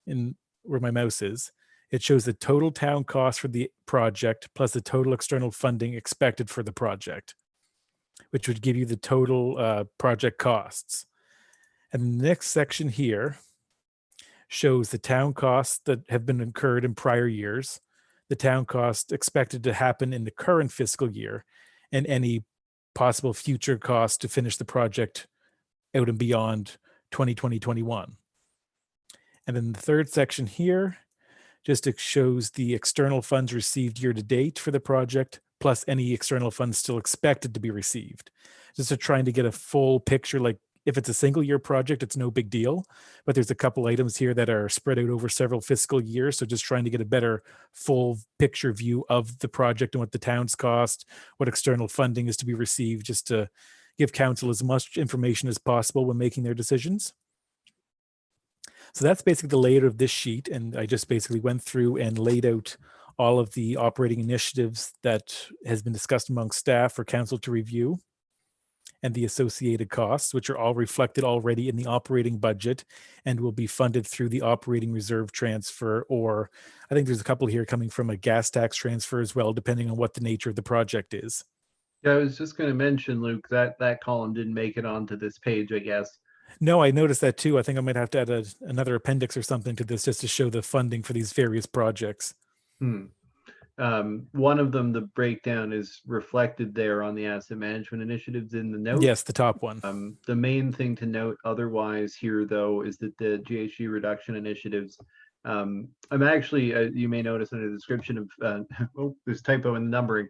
in where my mouse is, it shows the total town cost for the project plus the total external funding expected for the project, which would give you the total project costs. And the next section here shows the town costs that have been incurred in prior years, the town cost expected to happen in the current fiscal year, and any possible future costs to finish the project out and beyond 2020-21. And then the third section here just shows the external funds received year to date for the project, plus any external funds still expected to be received. Just to trying to get a full picture, like if it's a single year project, it's no big deal, but there's a couple items here that are spread out over several fiscal years. So just trying to get a better full picture view of the project and what the town's cost, what external funding is to be received, just to give council as much information as possible when making their decisions. So that's basically the layout of this sheet. And I just basically went through and laid out all of the operating initiatives that has been discussed among staff for council to review, and the associated costs, which are all reflected already in the operating budget and will be funded through the operating reserve transfer, or I think there's a couple here coming from a gas tax transfer as well, depending on what the nature of the project is. Yeah, I was just going to mention, Luke, that column didn't make it onto this page, I guess. No, I noticed that too. I think I might have to add another appendix or something to this just to show the funding for these various projects. One of them, the breakdown is reflected there on the asset management initiatives in the note. Yes, the top one. The main thing to note otherwise here, though, is that the GHG reduction initiatives, I'm actually, you may notice in the description of, oh, there's typo in the numbering,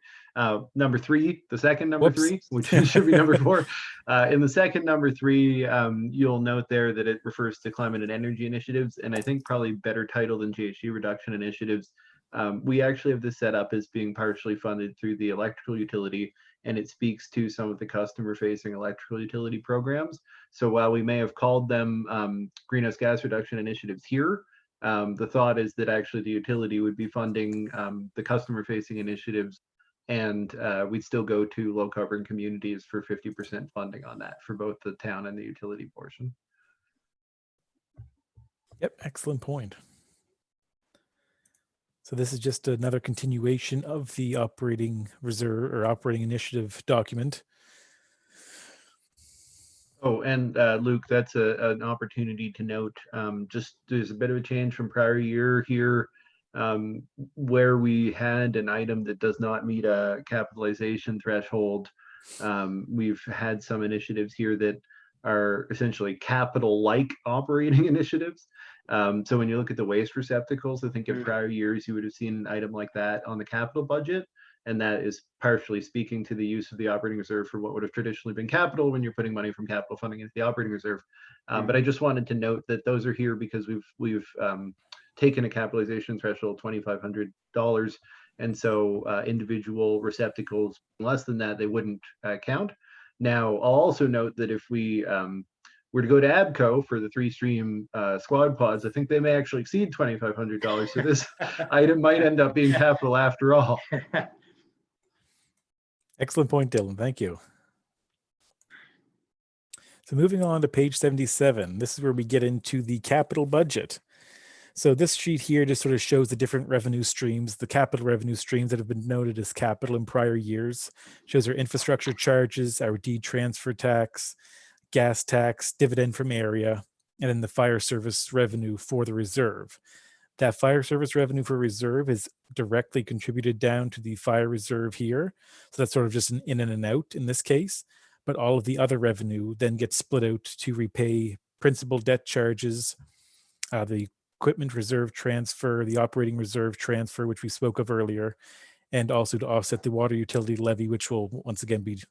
number 3, the second number Whoops. 3, which should be number 4. In the second number 3, you'll note there that it refers to climate and energy initiatives, and I think probably better title than GHG reduction initiatives. We actually have this set up as being partially funded through the electrical utility, and it speaks to some of the customer-facing electrical utility programs. So while we may have called them greenhouse gas reduction initiatives here, the thought is that actually the utility would be funding the customer-facing initiatives, and we'd still go to low-carbon communities for 50% funding on that for both the town and the utility portion. Yep, excellent point. So this is just another continuation of the operating reserve or operating initiative document. Oh, and Luke, that's an opportunity to note, just there's a bit of a change from prior year here, where we had an item that does not meet a capitalization threshold. We've had some initiatives here that are essentially capital-like operating initiatives. So when you look at the waste receptacles, I think in prior years, you would have seen an item like that on the capital budget. And that is partially speaking to the use of the operating reserve for what would have traditionally been capital when you're putting money from capital funding into the operating reserve. But I just wanted to note that those are here because we've taken a capitalization threshold $2,500. And so individual receptacles less than that, they wouldn't count. Now, I'll also note that if we were to go to ABCO for the 3-stream squad pods, I think they may actually exceed $2,500. So this item might end up being capital after all. Excellent point, Dylan. Thank you. So moving on to page 77, this is where we get into the capital budget. So this sheet here just sort of shows the different revenue streams, the capital revenue streams that have been noted as capital in prior years. Shows our infrastructure charges, our deed transfer tax, gas tax, dividend from area, and then the fire service revenue for the reserve. That fire service revenue for reserve is directly contributed down to the fire reserve here. So that's sort of just an in and an out in this case. But all of the other revenue then gets split out to repay principal debt charges, the equipment reserve transfer, the operating reserve transfer, which we spoke of earlier, and also to offset the water utility levy, which will once again be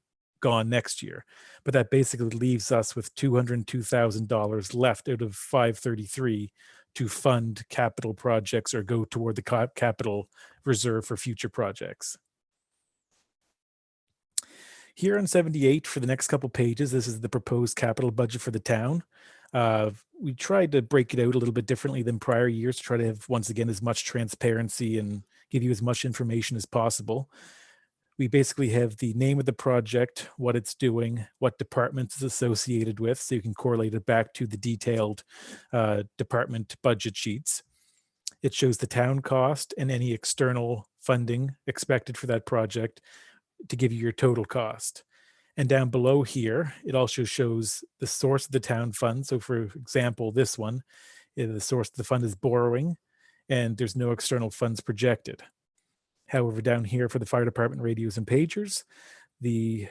gone next year. But that basically leaves us with $202,000 left out of 533 to fund capital projects or go toward the capital reserve for future projects. Here on 78, for the next couple pages, this is the proposed capital budget for the town. We tried to break it out a little bit differently than prior years to try to have, once again, as much transparency and give you as much information as possible. We basically have the name of the project, what it's doing, what departments it's associated with, so you can correlate it back to the detailed department budget sheets. It shows the town cost and any external funding expected for that project to give you your total cost. And down below here, it also shows the source of the town fund. So for example, this one, the source of the fund is borrowing, and there's no external funds projected. However, down here for the fire department radios and pagers, the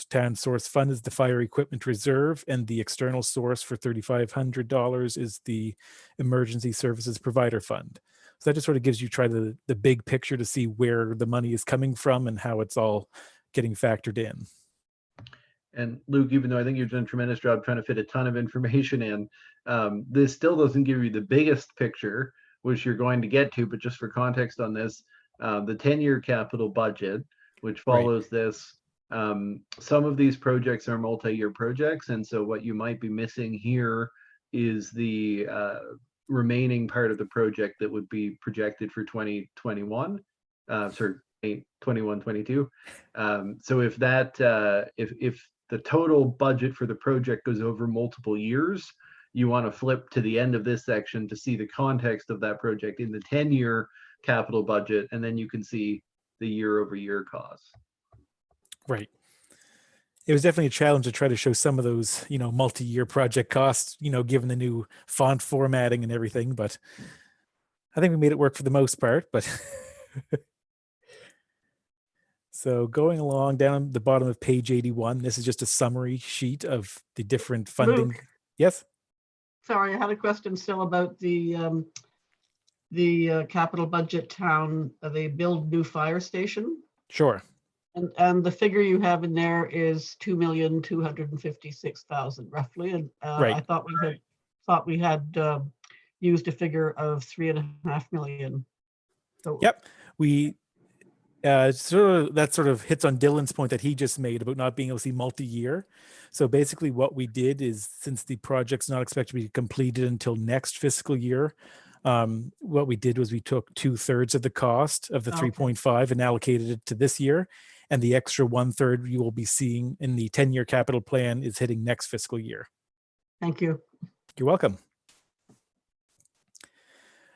town source fund is the fire equipment reserve, and the external source for $3,500 is the emergency services provider fund. So that just sort of gives you the big picture to see where the money is coming from and how it's all getting factored in. And Luke, even though I think you've done a tremendous job trying to fit a ton of information in, this still doesn't give you the biggest picture, which you're going to get to, but just for context on this, the 10-year capital budget, which follows this, some of these projects are multi-year projects. And so what you might be missing here is the remaining part of the project that would be projected for 2021, sorry, 21, 22. So if that, if the total budget for the project goes over multiple years, you want to flip to the end of this section to see the context of that project in the 10-year capital budget, and then you can see the year-over-year costs. Right. It was definitely a challenge to try to show some of those, multi-year project costs, given the new font formatting and everything, but I think we made it work for the most part, but so going along down the bottom of page 81, this is just a summary sheet of the different funding. Luke. Yes? Sorry, I had a question still about the capital budget town. They build new fire station. Sure. And the figure you have in there is 2,256,000 roughly. And Right. I thought we had used a figure of 3.5 million. So Yep. We that sort of hits on Dylan's point that he just made about not being able to see multi-year. So basically what we did is, since the project's not expected to be completed until next fiscal year, what we did was we took 2/3 of the cost of the 3.5 and allocated it to this year. And the extra 1/3 you will be seeing in the 10-year capital plan is hitting next fiscal year. Thank you. You're welcome.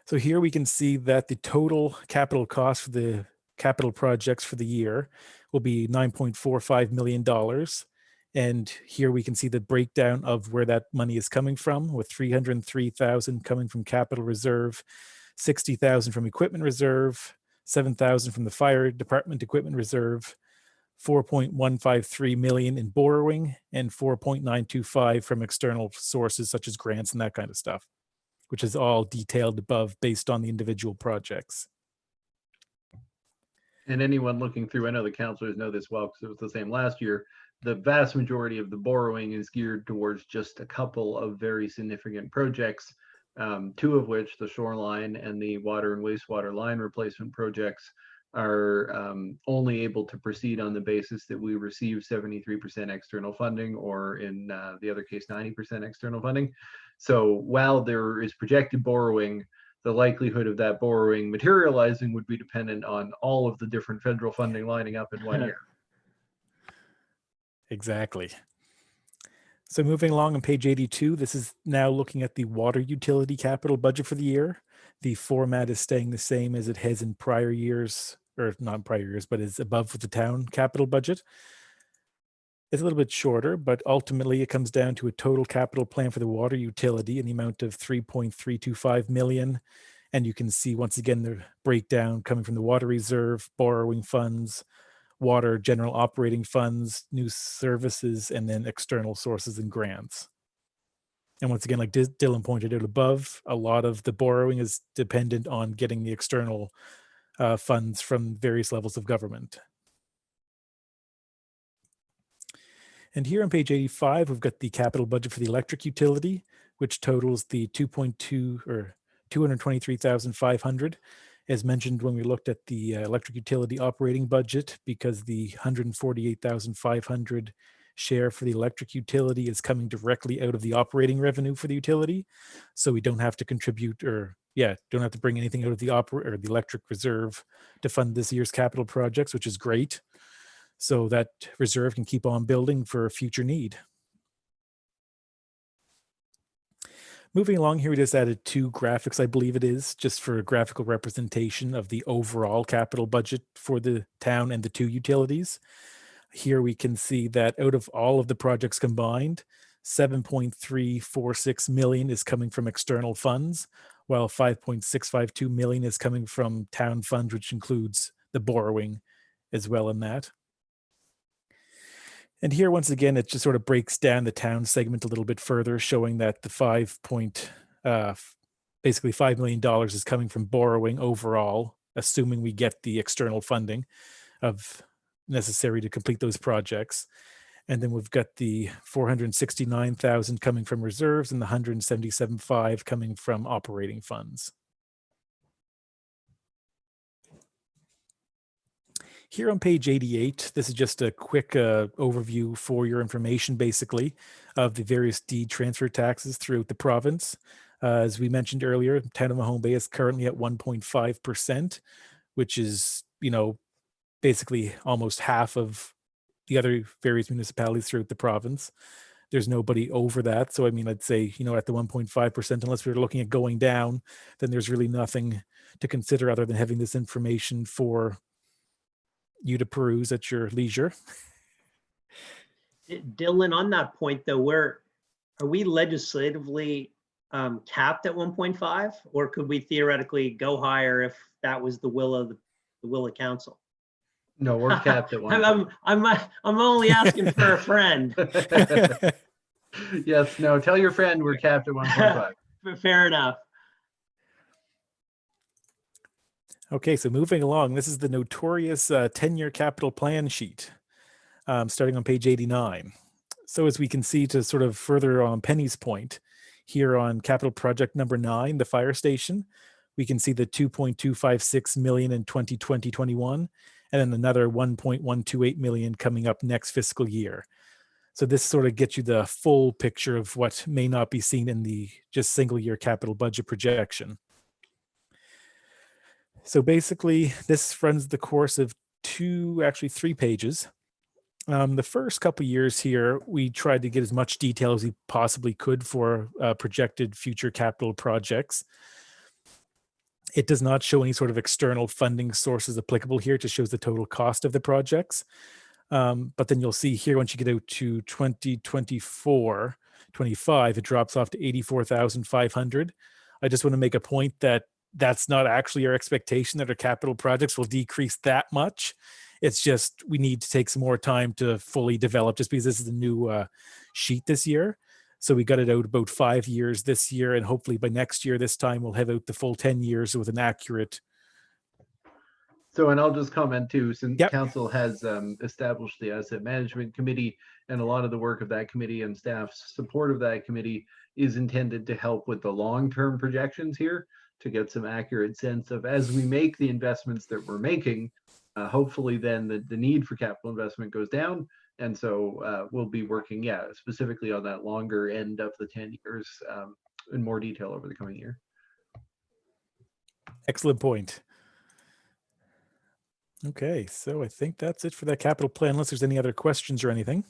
So here we can see that the total capital cost for the capital projects for the year will be $9.45 million. And here we can see the breakdown of where that money is coming from, with $303,000 coming from capital reserve, $60,000 from equipment reserve, $7,000 from the fire department equipment reserve, $4.153 million in borrowing, and $4.925 from external sources such as grants and that kind of stuff, which is all detailed above based on the individual projects. And anyone looking through, I know the counselors know this well because it was the same last year, the vast majority of the borrowing is geared towards just a couple of very significant projects, two of which, the shoreline and the water and wastewater line replacement projects, are only able to proceed on the basis that we receive 73% external funding, or in the other case, 90% external funding. So while there is projected borrowing, the likelihood of that borrowing materializing would be dependent on all of the different federal funding lining up in 1 year. Exactly. So moving along on page 82, this is now looking at the water utility capital budget for the year. The format is staying the same as it has in prior years, or not prior years, but is above with the town capital budget. It's a little bit shorter, but ultimately it comes down to a total capital plan for the water utility in the amount of $3.325 million. And you can see once again the breakdown coming from the water reserve, borrowing funds, water general operating funds, new services, and then external sources and grants. And once again, like Dylan pointed out above, a lot of the borrowing is dependent on getting the external funds from various levels of government. And here on page 85, we've got the capital budget for the electric utility, which totals the 2.2 or 223,500, as mentioned when we looked at the electric utility operating budget, because the 148,500 share for the electric utility is coming directly out of the operating revenue for the utility. So we don't have to contribute don't have to bring anything out of the the electric reserve to fund this year's capital projects, which is great. So that reserve can keep on building for future need. Moving along here, we just added 2 graphics, I believe it is, just for a graphical representation of the overall capital budget for the town and the 2 utilities. Here we can see that out of all of the projects combined, 7.346 million is coming from external funds, while 5.652 million is coming from town funds, which includes the borrowing as well in that. And here, once again, it just sort of breaks down the town segment a little bit further, showing that the basically $5 million is coming from borrowing overall, assuming we get the external funding of necessary to complete those projects. And then we've got the 469,000 coming from reserves and the 177.5 coming from operating funds. Here on page 88, this is just a quick overview for your information, basically, of the various deed transfer taxes throughout the province. As we mentioned earlier, the town of Mahone Bay is currently at 1.5%, which is, basically almost half of the other various municipalities throughout the province. There's nobody over that. So, I'd say, at the 1.5%, unless we're looking at going down, then there's really nothing to consider other than having this information for you to peruse at your leisure. Dylan, on that point though, are we legislatively capped at 1.5, or could we theoretically go higher if that was the will of council? No, we're capped at 1. I'm only asking for a friend. Yes, no, tell your friend we're capped at 1.5. Fair enough. Okay, so moving along, this is the notorious 10-year capital plan sheet, starting on page 89. So as we can see, to sort of further on Penny's point, here on capital project number 9, the fire station, we can see the 2.256 million in 2020-21, and then another 1.128 million coming up next fiscal year. So this sort of gets you the full picture of what may not be seen in the just single year capital budget projection. So basically, this runs the course of 3 pages. The first couple years here, we tried to get as much detail as we possibly could for projected future capital projects. It does not show any sort of external funding sources applicable here. It just shows the total cost of the projects. But then you'll see here, once you get out to 2024-25, it drops off to 84,500. I just want to make a point that that's not actually our expectation that our capital projects will decrease that much. It's just we need to take some more time to fully develop, just because this is a new sheet this year. So we got it out about 5 years this year, and hopefully by next year, this time we'll have out the full 10 years with an accurate. So, and I'll just comment too, since Yep. council has established the asset management committee, and a lot of the work of that committee and staff's support of that committee is intended to help with the long-term projections here, to get some accurate sense of, as we make the investments that we're making, hopefully then the need for capital investment goes down. And so we'll be working, specifically on that longer end of the 10 years in more detail over the coming year. Excellent point. Okay, so I think that's it for that capital plan, unless there's any other questions or anything.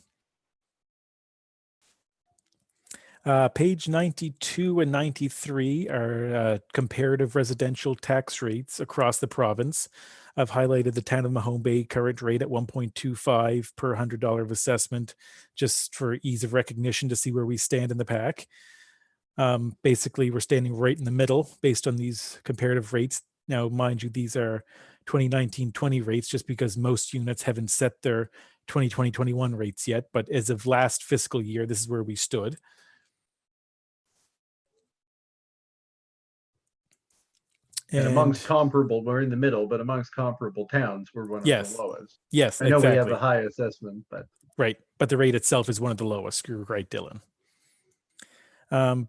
Page 92 and 93 are comparative residential tax rates across the province. I've highlighted the town of Mahone Bay current rate at 1.25 per $100 of assessment, just for ease of recognition to see where we stand in the pack. Basically, we're standing right in the middle based on these comparative rates. Now, mind you, these are 2019-20 rates, just because most units haven't set their 2020-21 rates yet. But as of last fiscal year, this is where we stood. And amongst comparable, we're in the middle, but amongst comparable towns, we're one of the lowest. Yes, I know exactly. we have a high assessment, but right, but the rate itself is one of the lowest. You're right, Dylan.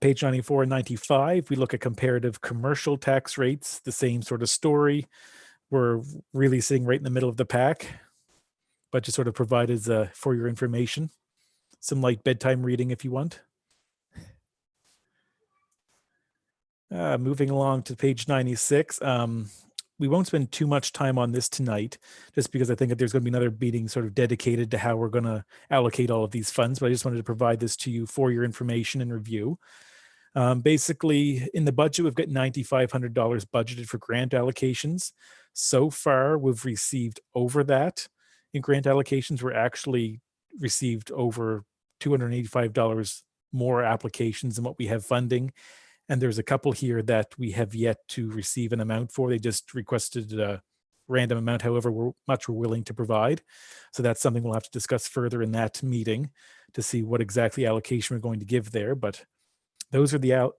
Page 94 and 95, we look at comparative commercial tax rates, the same sort of story. We're really sitting right in the middle of the pack, but just sort of provided for your information. Some light bedtime reading if you want. Moving along to page 96. We won't spend too much time on this tonight, just because I think that there's going to be another meeting sort of dedicated to how we're going to allocate all of these funds. But I just wanted to provide this to you for your information and review. Basically, in the budget, we've got $9,500 budgeted for grant allocations. So far, we've received over that in grant allocations. We're actually received over $285 more applications than what we have funding. And there's a couple here that we have yet to receive an amount for. They just requested a random amount, however much we're willing to provide. So that's something we'll have to discuss further in that meeting to see what exactly allocation we're going to give there. But those are the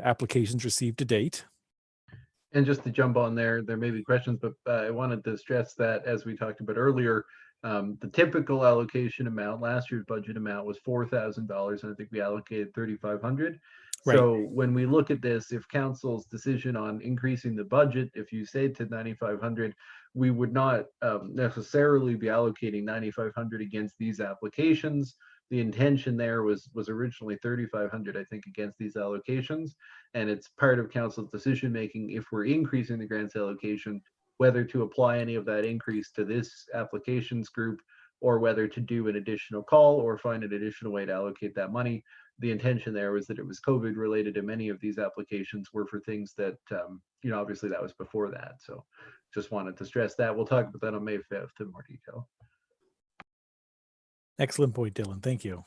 applications received to date. And just to jump on there may be questions, but I wanted to stress that, as we talked about earlier, the typical allocation amount, last year's budget amount was $4,000, and I think we allocated $3,500. Right. So when we look at this, if council's decision on increasing the budget, if you say to 9,500, we would not necessarily be allocating 9,500 against these applications. The intention there was originally 3,500, I think, against these allocations. And it's part of council's decision making, if we're increasing the grants allocation, whether to apply any of that increase to this applications group, or whether to do an additional call or find an additional way to allocate that money. The intention there was that it was COVID related, and many of these applications were for things that, obviously that was before that. So just wanted to stress that. We'll talk about that on May 5th in more detail. Excellent point, Dylan. Thank you.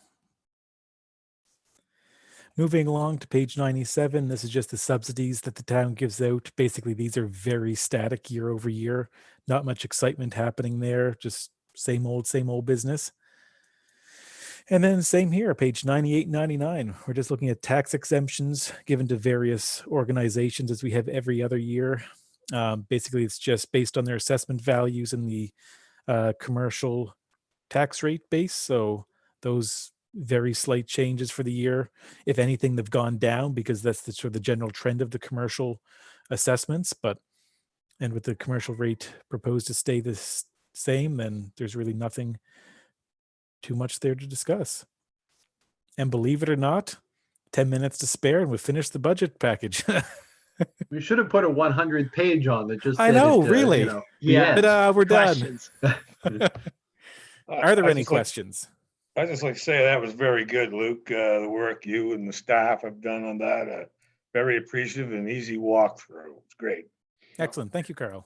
Moving along to page 97, this is just the subsidies that the town gives out. Basically, these are very static year over year. Not much excitement happening there, just same old business. And then same here, page 98, 99. We're just looking at tax exemptions given to various organizations as we have every other year. Basically, it's just based on their assessment values in the commercial tax rate base. So those very slight changes for the year. If anything, they've gone down because that's the sort of the general trend of the commercial assessments. And with the commercial rate proposed to stay the same, then there's really nothing too much there to discuss. And believe it or not, 10 minutes to spare and we've finished the budget package. We should have put a 100 page on that just I said know, it, really. Yeah. But we're Questions. done. Are there I'd any just like- questions? I'd just like to say that was very good, Luke. The work you and the staff have done on that, very appreciative and easy walkthrough. It's great. Excellent. Thank you, Carl.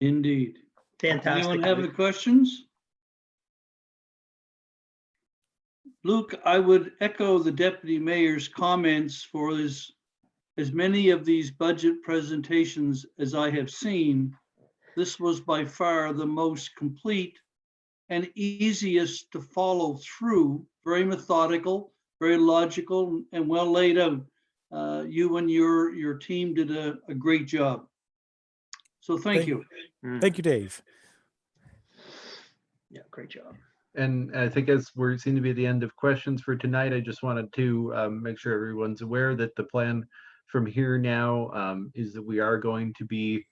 Indeed. Fantastic. Anyone have any questions? Luke, I would echo the deputy mayor's comments for as many of these budget presentations as I have seen. This was by far the most complete and easiest to follow through, very methodical, very logical, and well laid out. You and your team did a great job. So thank you. Thank you, Dave. Yeah, great job. And I think as we seem to be at the end of questions for tonight, I just wanted to make sure everyone's aware that the plan from here now is that we are going to be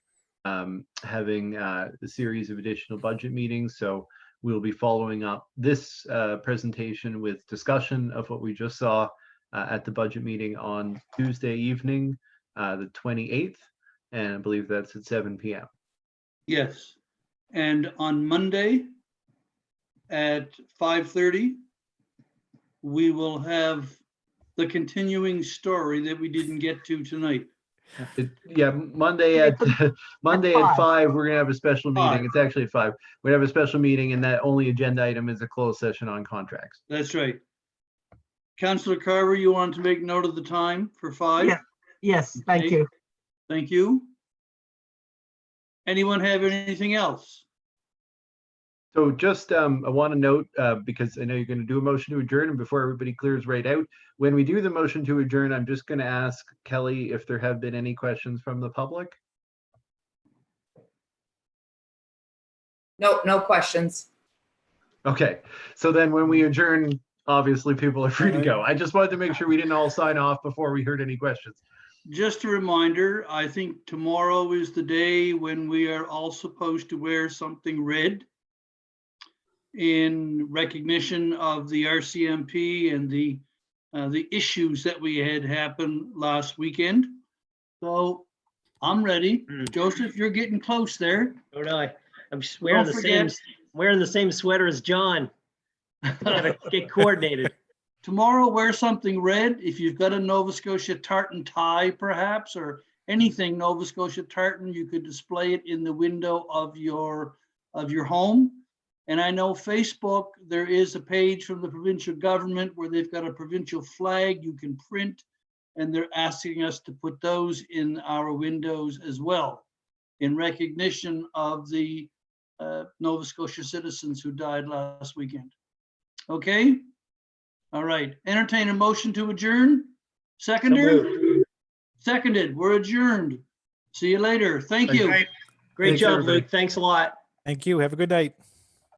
having a series of additional budget meetings. So we'll be following up this presentation with discussion of what we just saw at the budget meeting on Tuesday evening, the 28th, and I believe that's at 7 p.m. Yes. And on Monday at 5:30, we will have the continuing story that we didn't get to tonight. Monday at Monday at 5, we're gonna have a special meeting. 5. It's actually at 5. We have a special meeting, and that only agenda item is a closed session on contracts. That's right. Councillor Carver, you wanted to make note of the time for 5? Yeah. Yes, thank Okay. you. Thank you. Anyone have anything else? So just I want to note, because I know you're going to do a motion to adjourn, and before everybody clears right out, when we do the motion to adjourn, I'm just going to ask Kelly if there have been any questions from the public. Nope, no questions. Okay, so then when we adjourn, obviously people are free to go. I just wanted to make sure we didn't all sign off before we heard any questions. Just a reminder, I think tomorrow is the day when we are all supposed to wear something red in recognition of the RCMP and the issues that we had happen last weekend. So I'm ready. Joseph, you're getting close there. Oh no, I'm just wearing wearing the same sweater as John. Gotta get coordinated. Tomorrow, wear something red. If you've got a Nova Scotia tartan tie, perhaps, or anything Nova Scotia tartan, you could display it in the window of your home. And I know Facebook, there is a page from the provincial government where they've got a provincial flag you can print, and they're asking us to put those in our windows as well, in recognition of the Nova Scotia citizens who died last weekend. Okay? All right, entertain a motion to adjourn. Seconder? Seconded, we're adjourned. See you later. Thank you. Great Thanks, job, everybody. Luke. Thanks a lot. Thank you. Have a good night.